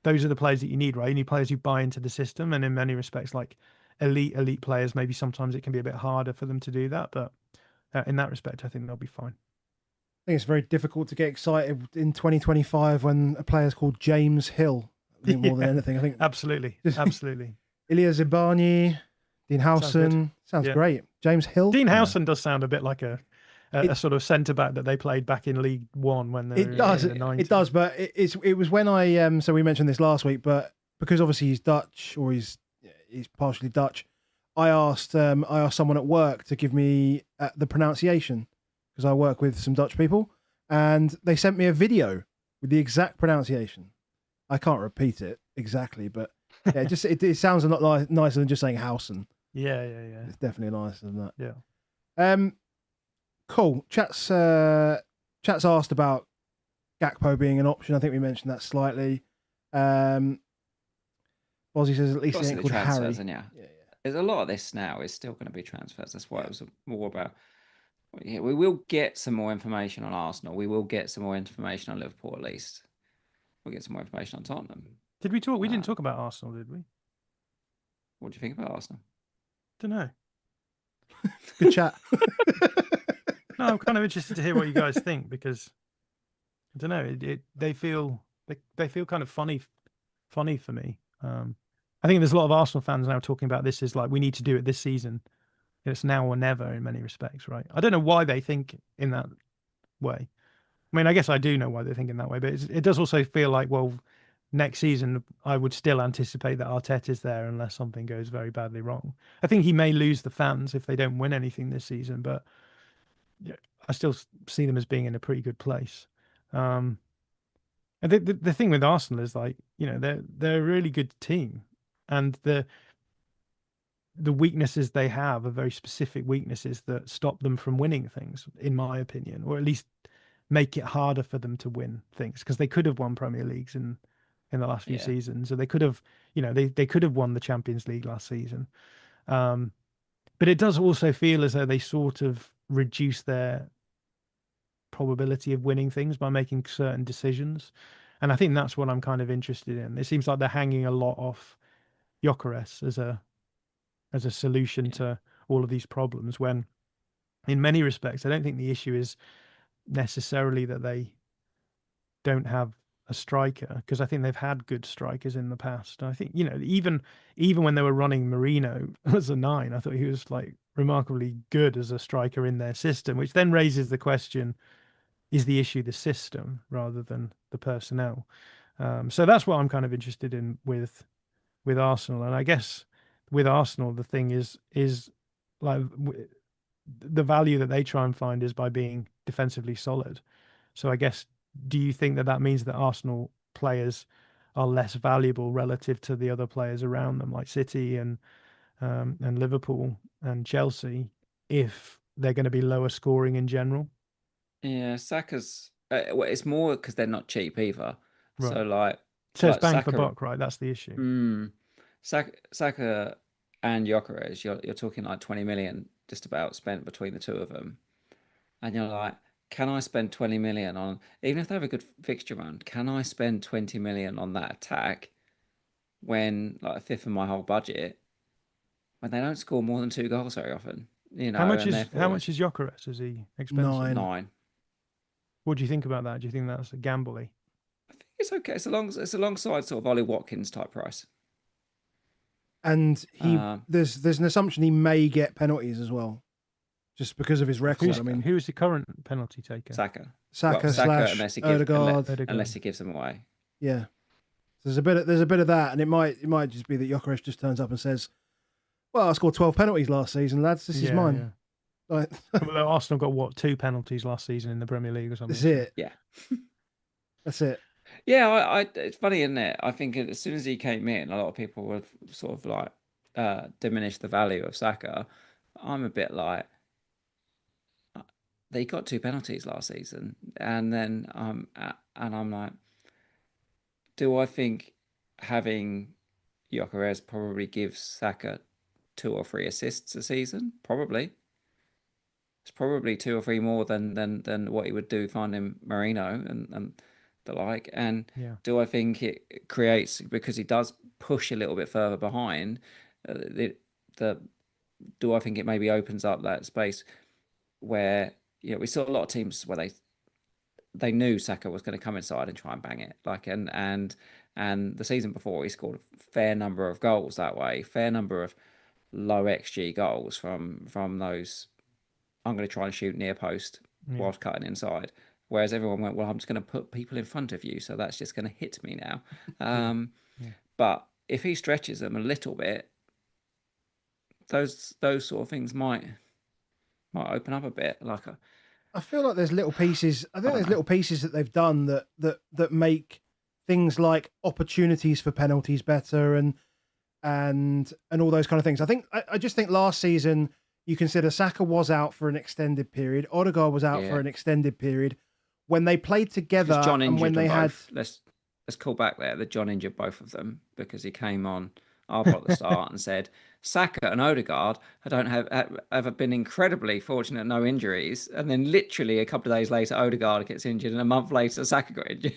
B: Those are the players that you need, right? You need players who buy into the system, and in many respects, like elite players, maybe sometimes it can be a bit harder for them to do that, but in that respect, I think they'll be fine.
A: I think it's very difficult to get excited in 2025 when a player's called James Hill. I think more than anything, I think
B: absolutely.
A: Ilya Zabani, Dean Howson sounds great. James Hill.
B: Dean Howson does sound a bit like a sort of centre back that they played back in League One when they were in the 90s.
A: It does, but it was when I so we mentioned this last week, but because obviously he's Dutch, or he's partially Dutch, I asked someone at work to give me the pronunciation, because I work with some Dutch people, and they sent me a video with the exact pronunciation. I can't repeat it exactly, but yeah, it sounds a lot nicer than just saying Howson.
B: Yeah.
A: It's definitely nicer than that.
B: Yeah.
A: Cool. Chat's asked about Gakpo being an option. I think we mentioned that slightly. Bozzy says at least he ain't called Harry.
C: Yeah. There's a lot of this now is still going to be transfers. That's why it was more about. Yeah, we will get some more information on Arsenal. We will get some more information on Liverpool, at least. We'll get some more information on Tottenham.
B: Did we talk? We didn't talk about Arsenal, did we?
C: What do you think about Arsenal?
B: Don't know.
A: Good chat.
B: No, I'm kind of interested to hear what you guys think, because I don't know. They feel kind of funny for me. I think there's a lot of Arsenal fans now talking about this as like, we need to do it this season. It's now or never in many respects, right? I don't know why they think in that way. I mean, I guess I do know why they think in that way, but it does also feel like, well, next season I would still anticipate that Arteta's there unless something goes very badly wrong. I think he may lose the fans if they don't win anything this season, but I still see them as being in a pretty good place. And the thing with Arsenal is, like, you know, they're a really good team, and the weaknesses they have are very specific weaknesses that stop them from winning things, in my opinion, or at least make it harder for them to win things, because they could have won Premier Leagues in the last few seasons, or they could have, you know, they could have won the Champions League last season. But it does also feel as though they sort of reduce their probability of winning things by making certain decisions. And I think that's what I'm kind of interested in. It seems like they're hanging a lot off Gyökeres as a solution to all of these problems, when in many respects I don't think the issue is necessarily that they don't have a striker, because I think they've had good strikers in the past. And I think, you know, even when they were running Marino as a 9, I thought he was like remarkably good as a striker in their system, which then raises the question, is the issue the system rather than the personnel? So that's what I'm kind of interested in with Arsenal. And I guess with Arsenal, the thing is like the value that they try and find is by being defensively solid. So I guess, do you think that means that Arsenal players are less valuable relative to the other players around them, like City and Liverpool and Chelsea, if they're going to be lower scoring in general?
C: Yeah, Saka's. Well, it's more because they're not cheap either.
B: Right.
C: So like,
B: So it's
C: like
B: bang
C: Saka,
B: for buck, right? That's the issue.
C: Saka and Gyökeres, you're talking like 20 million just about spent between the two of them, and you're like, can I spend 20 million on, even if they have a good fixture run, can I spend 20 million on that attack when like a fifth of my whole budget, when they don't score more than 2 goals very often, you know?
B: How much
C: and
B: is Gyökeres? Is he expensive?
A: 9.
C: 9.
B: What do you think about that? Do you think that's a gamble-y?
C: I think it's okay. It's alongside sort of Ollie Watkins type price.
A: And there's an assumption he may get penalties as well, just because of his record.
B: Who is the current penalty taker?
C: Saka
A: Saka / Odegaard,
C: unless he gives them away.
A: Yeah, so there's a bit of that, and it might just be that Gyökeres just turns up and says, "Well, I scored 12 penalties last season, lads. This is mine."
B: Yeah. Like, well, Arsenal got what, 2 penalties last season in the Premier League or something.
A: That's it.
C: Yeah,
A: that's it.
C: Yeah, it's funny, isn't it? I think as soon as he came in, a lot of people would sort of like diminish the value of Saka. I'm a bit like, they got 2 penalties last season, and then and I'm like, do I think having Gyökeres probably gives Saka 2 or 3 assists a season? Probably. It's probably 2 or 3 more than what he would do finding Marino and the like. And do I think it creates, because he does push a little bit further behind, do I think it maybe opens up that space where, you know, we saw a lot of teams where they knew Saka was going to come inside and try and bang it, like, and the season before he scored a fair number of goals that way, fair number of low XG goals from those, I'm going to try and shoot near post whilst cutting inside. Whereas everyone went, well, I'm just going to put people in front of you, so that's just going to hit me now. But if he stretches them a little bit, those sort of things might open up a bit. Like,
A: I feel like there's little pieces. I think there's little pieces that they've done that make things like opportunities for penalties better and all those kind of things. I just think last season, you consider Saka was out for an extended period, Odegaard was out for an extended period. When they played together,
C: John injured
A: and when they had,
C: let's call back there that John injured both of them, because he came on Arthur at the start and said Saka and Odegaard have been incredibly fortunate, no injuries, and then literally a couple of days later Odegaard gets injured, and a month later Saka got injured.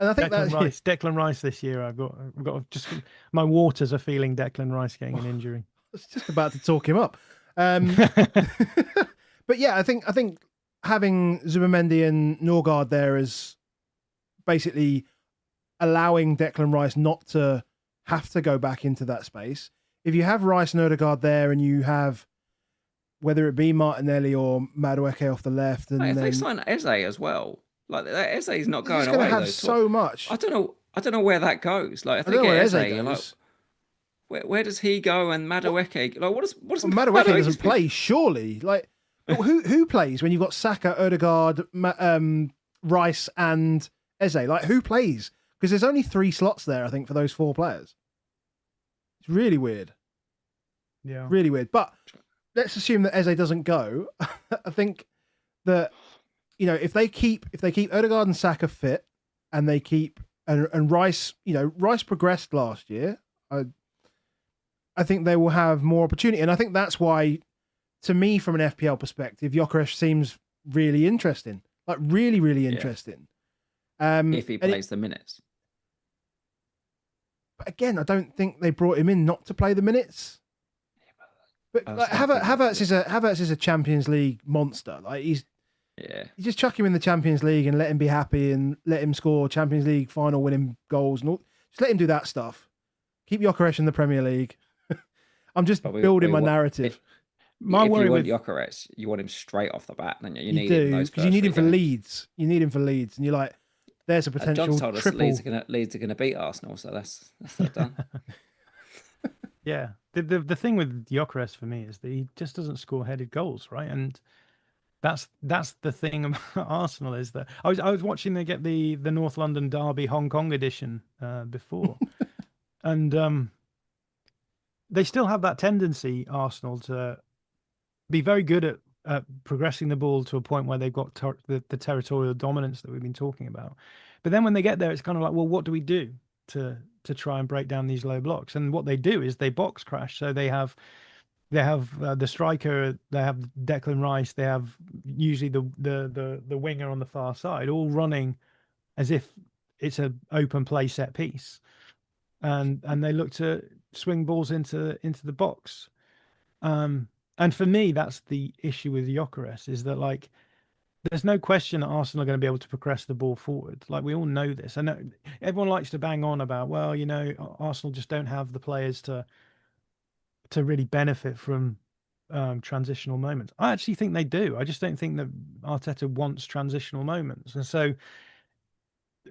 A: And I think
B: Declan Rice this year. I've got just my waters are feeling Declan Rice getting an injury.
A: I was just about to talk him up. But yeah, I think having Zubimendi and Norgard there is basically allowing Declan Rice not to have to go back into that space. If you have Rice and Odegaard there, and you have, whether it be Martinelli or Madueke off the left, and
C: if
A: then
C: they sign Eze as well, like Eze is not going
A: away.
C: He's going to have
A: so much.
C: I don't know where that goes. Like, if they get Eze, like, where does he go? And Madueke, like, what does
A: Madueke doesn't play? Surely, like, who plays when you've got Saka, Odegaard, Rice, and Eze? Like, who plays? Because there's only 3 slots there, I think, for those 4 players. It's really weird.
B: Yeah,
A: really weird. But let's assume that Eze doesn't go. I think that, you know, if they keep Odegaard and Saka fit, and they keep and Rice, you know, Rice progressed last year. I think they will have more opportunity, and I think that's why, to me, from an FPL perspective, Gyökeres seems really interesting, like really, really interesting.
C: If he plays the minutes.
A: But again, I don't think they brought him in not to play the minutes. But like, Havertz is a Champions League monster. Like, you just chuck him in the Champions League and let him be happy and let him score Champions League final winning goals and all. Just let him do that stuff. Keep Gyökeres in the Premier League. I'm just building my narrative.
C: My worry with Gyökeres, you want him straight off the bat, don't you? You need him
A: because you need him for Leeds. You need him for Leeds, and you're like, there's a potential
C: John told us
A: triple.
C: Leeds are going to beat Arsenal, so that's done.
B: Yeah, the thing with Gyökeres for me is that he just doesn't score headed goals, right? And that's the thing about Arsenal is that I was watching they get the North London Derby Hong Kong edition before, and they still have that tendency, Arsenal, to be very good at progressing the ball to a point where they've got the territorial dominance that we've been talking about. But then when they get there, it's kind of like, well, what do we do to try and break down these low blocks? And what they do is they box crash. So they have the striker, they have Declan Rice, they have usually the winger on the far side, all running as if it's an open play set piece, and they look to swing balls into the box. And for me, that's the issue with Gyökeres, is that like there's no question that Arsenal are going to be able to progress the ball forward. Like we all know this. I know everyone likes to bang on about, well, Arsenal just don't have the players to really benefit from transitional moments. I actually think they do. I just don't think that Arteta wants transitional moments. And so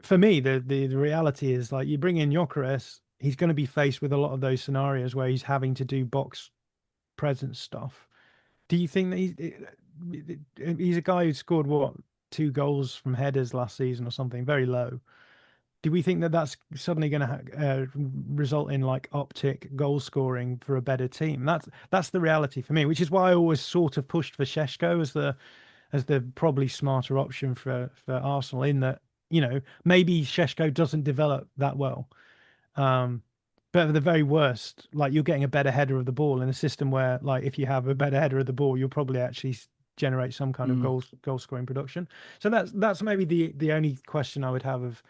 B: for me, the reality is like you bring in Gyökeres, he's going to be faced with a lot of those scenarios where he's having to do box presence stuff. Do you think that he's a guy who scored what 2 goals from headers last season or something very low? Do we think that that's suddenly going to result in like uptick goal scoring for a better team? That's the reality for me, which is why I always sort of pushed for Šeško as the probably smarter option for Arsenal. In that maybe Šeško doesn't develop that well. But at the very worst, like you're getting a better header of the ball in a system where, like, if you have a better header of the ball, you'll probably actually generate some kind of goal scoring production. So that's maybe the only question I would have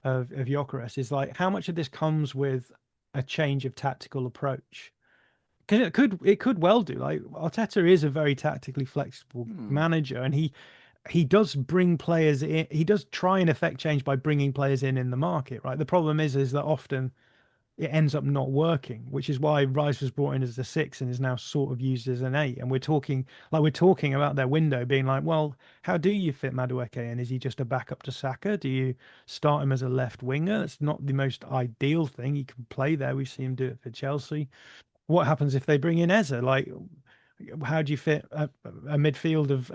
B: of Gyökeres is like how much of this comes with a change of tactical approach, because it could well do. Like Arteta is a very tactically flexible manager, and he does bring players in. He does try and affect change by bringing players in the market, right? The problem is that often it ends up not working, which is why Rice was brought in as a 6 and is now sort of used as an 8. And we're talking about their window being like, well, how do you fit Madueke in? Is he just a backup to Saka? Do you start him as a left winger? It's not the most ideal thing. He can play there. We've seen him do it for Chelsea. What happens if they bring in Eze? Like, how do you fit a midfield of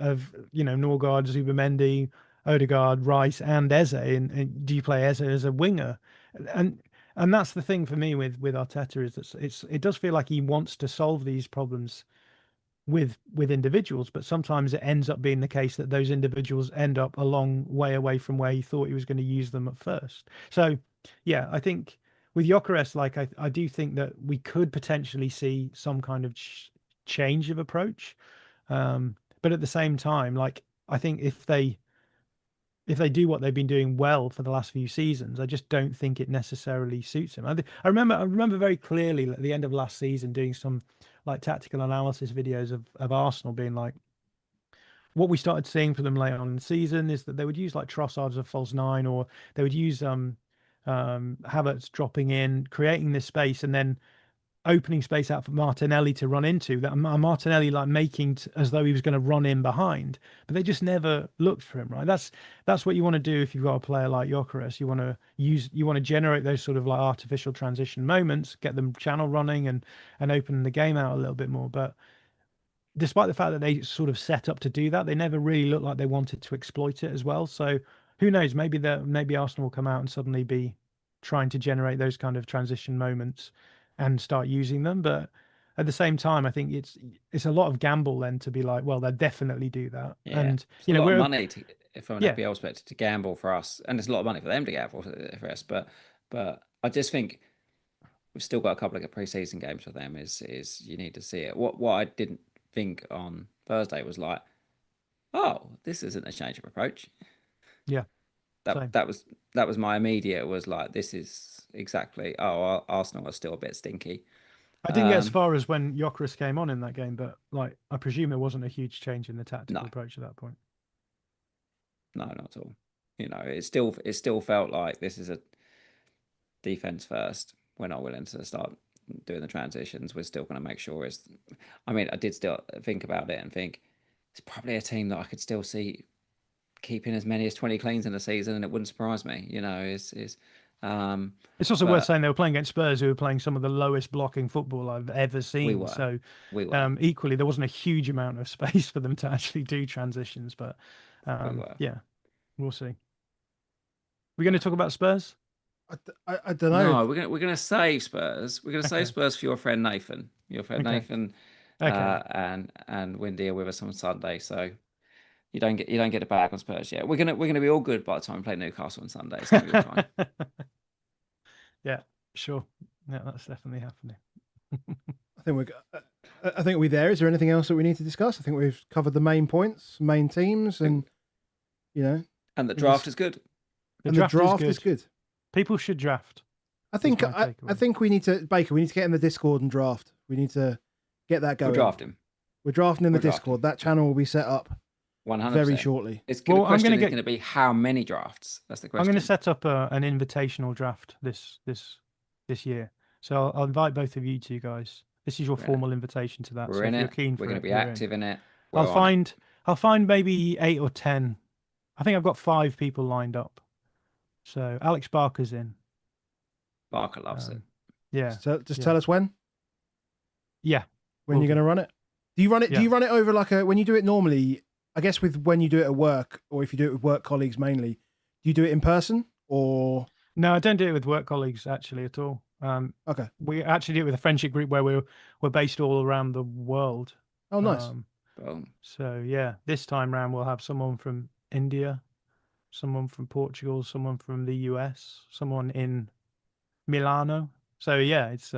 B: Norgard, Zubimendi, Odegaard, Rice, and Eze? And do you play Eze as a winger? And that's the thing for me with Arteta, is that it does feel like he wants to solve these problems with individuals, but sometimes it ends up being the case that those individuals end up a long way away from where he thought he was going to use them at first. So yeah, I think with Gyökeres, like I do think that we could potentially see some kind of change of approach, but at the same time, like I think if they do what they've been doing well for the last few seasons, I just don't think it necessarily suits him. I remember very clearly at the end of last season doing some like tactical analysis videos of Arsenal, being like, what we started seeing for them later on in the season is that they would use like Trossard as a false 9, or they would use Havertz dropping in, creating this space, and then opening space out for Martinelli to run into. That Martinelli like making as though he was going to run in behind, but they just never looked for him. Right, that's what you want to do if you've got a player like Gyökeres. You want to generate those sort of like artificial transition moments, get them channel running and open the game out a little bit more. But despite the fact that they sort of set up to do that, they never really looked like they wanted to exploit it as well. So who knows? Maybe Arsenal will come out and suddenly be trying to generate those kind of transition moments and start using them. But at the same time, I think it's a lot of gamble then to be like, well, they'll definitely do that.
C: Yeah.
B: And
C: it's a lot of money from an FPL perspective to gamble for us, and it's a lot of money for them to gamble for us. But I just think we've still got a couple of pre-season games for them. Is you need to see it. What I didn't think on Thursday was like, oh, this isn't a change of approach.
B: Yeah.
C: That was my immediate, was like, this is exactly, Arsenal are still a bit stinky.
B: I didn't get as far as when Gyökeres came on in that game, but like I presume there wasn't a huge change in the tactical approach at that point.
C: No, not at all. It still felt like this is a defense first. We're not willing to start doing the transitions. We're still going to make sure I did still think about it and think it's probably a team that I could still see keeping as many as 20 cleans in a season, and it wouldn't surprise me.
B: It's also
C: but
B: worth saying they were playing against Spurs, who were playing some of the lowest blocking football I've ever seen.
C: were.
B: So
C: we were.
B: equally, there wasn't a huge amount of space for them to actually do transitions. But
C: were.
B: yeah, we'll see. We're going to talk about Spurs.
A: I don't know.
C: No, we're gonna save Spurs. We're gonna save Spurs for your friend Nathan. Your friend
B: Okay.
C: Nathan,
B: Okay.
C: and Wendy are with us on Sunday, so you don't get a bag on Spurs yet. We're gonna be all good by the time we play Newcastle on Sunday. It's gonna be fine.
B: Yeah, sure. Yeah, that's definitely happening.
A: I think we're there. Is there anything else that we need to discuss? I think we've covered the main points, main teams, and
C: and the draft is good.
A: The draft is good.
B: People should draft.
A: I think we need to, Baker, we need to get in the Discord and draft. We need to get that going.
C: We're drafting
A: in the Discord. That channel will be set up
C: 100%
A: very shortly.
C: The question is going to be how many drafts? That's the question.
B: I'm going to set up an invitational draft this year. So I'll invite both of you two guys. This is your formal invitation to that.
C: We're
B: so
C: in
B: if
C: it.
B: you're keen for
C: we're going to be active in it.
B: I'll find maybe 8 or 10. I think I've got 5 people lined up. So Alex Barker's in.
C: Barker loves it.
A: Yeah. So just tell us when.
B: Yeah.
A: When you're going to run it. Do you run it? Yeah. Do you run it over when you do it normally? I guess when you do it at work, or if you do it with work colleagues mainly, do you do it in person or?
B: No, I don't do it with work colleagues actually at all.
A: Okay.
B: We actually do it with a friendship group where we're based all around the world.
A: Oh, nice.
B: So yeah, this time round we'll have someone from India, someone from Portugal, someone from the US, someone in Milano. So yeah, it's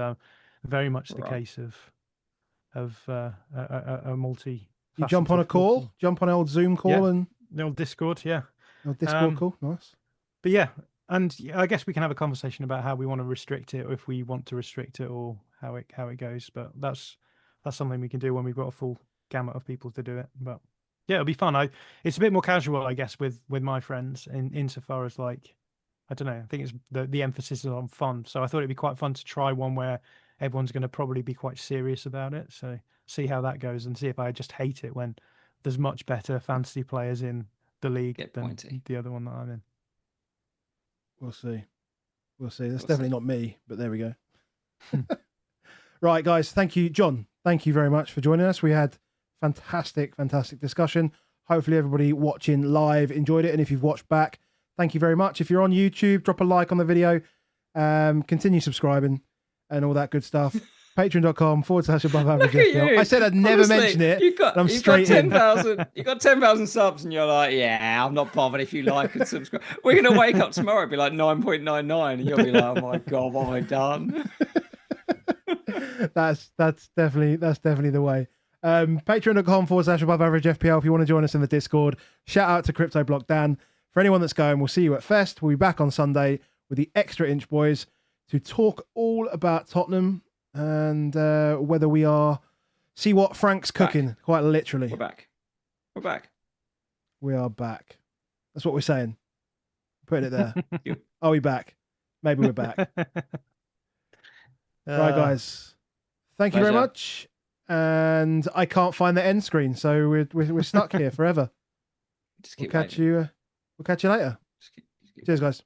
B: very much the case of a multi.
A: You jump on a call, jump on an old Zoom call, and
B: the old Discord,
A: old Discord call, nice.
B: But yeah, and I guess we can have a conversation about how we want to restrict it, or if we want to restrict it, or how it goes. But that's something we can do when we've got a full gamut of people to do it. But yeah, it'll be fun. It's a bit more casual, I guess, with my friends insofar as like, I don't know. I think it's the emphasis is on fun. So I thought it'd be quite fun to try one where everyone's going to probably be quite serious about it. So see how that goes and see if I just hate it when there's much better fantasy players in the league than the other one that I'm in.
A: We'll see. That's definitely not me, but there we go. Right, guys. Thank you, John. Thank you very much for joining us. We had fantastic discussion. Hopefully everybody watching live enjoyed it. And if you've watched back, thank you very much. If you're on YouTube, drop a like on the video. Continue subscribing and all that good stuff. Patreon.com/above average FPL. I said I'd never mention it.
C: You've got 10,000 subs and you're like, yeah, I'm not bothered if you like and subscribe. We're going to wake up tomorrow and be like 9.99 and you'll be like, oh my God, what have I done?
A: That's definitely the way. Patreon.com/above average FPL if you want to join us in the Discord. Shout out to Crypto Block Dan. For anyone that's going, we'll see you at Fest. We'll be back on Sunday with the Extra Inch boys to talk all about Tottenham and whether we see what Frank's cooking, quite literally.
C: We're back.
A: We are back. That's what we're saying. Putting it there. Are we back? Maybe we're back. Right, guys. Thank you very much. And I can't find the end screen, so we're stuck here forever.
C: Just keep
A: we'll catch you later. Cheers, guys.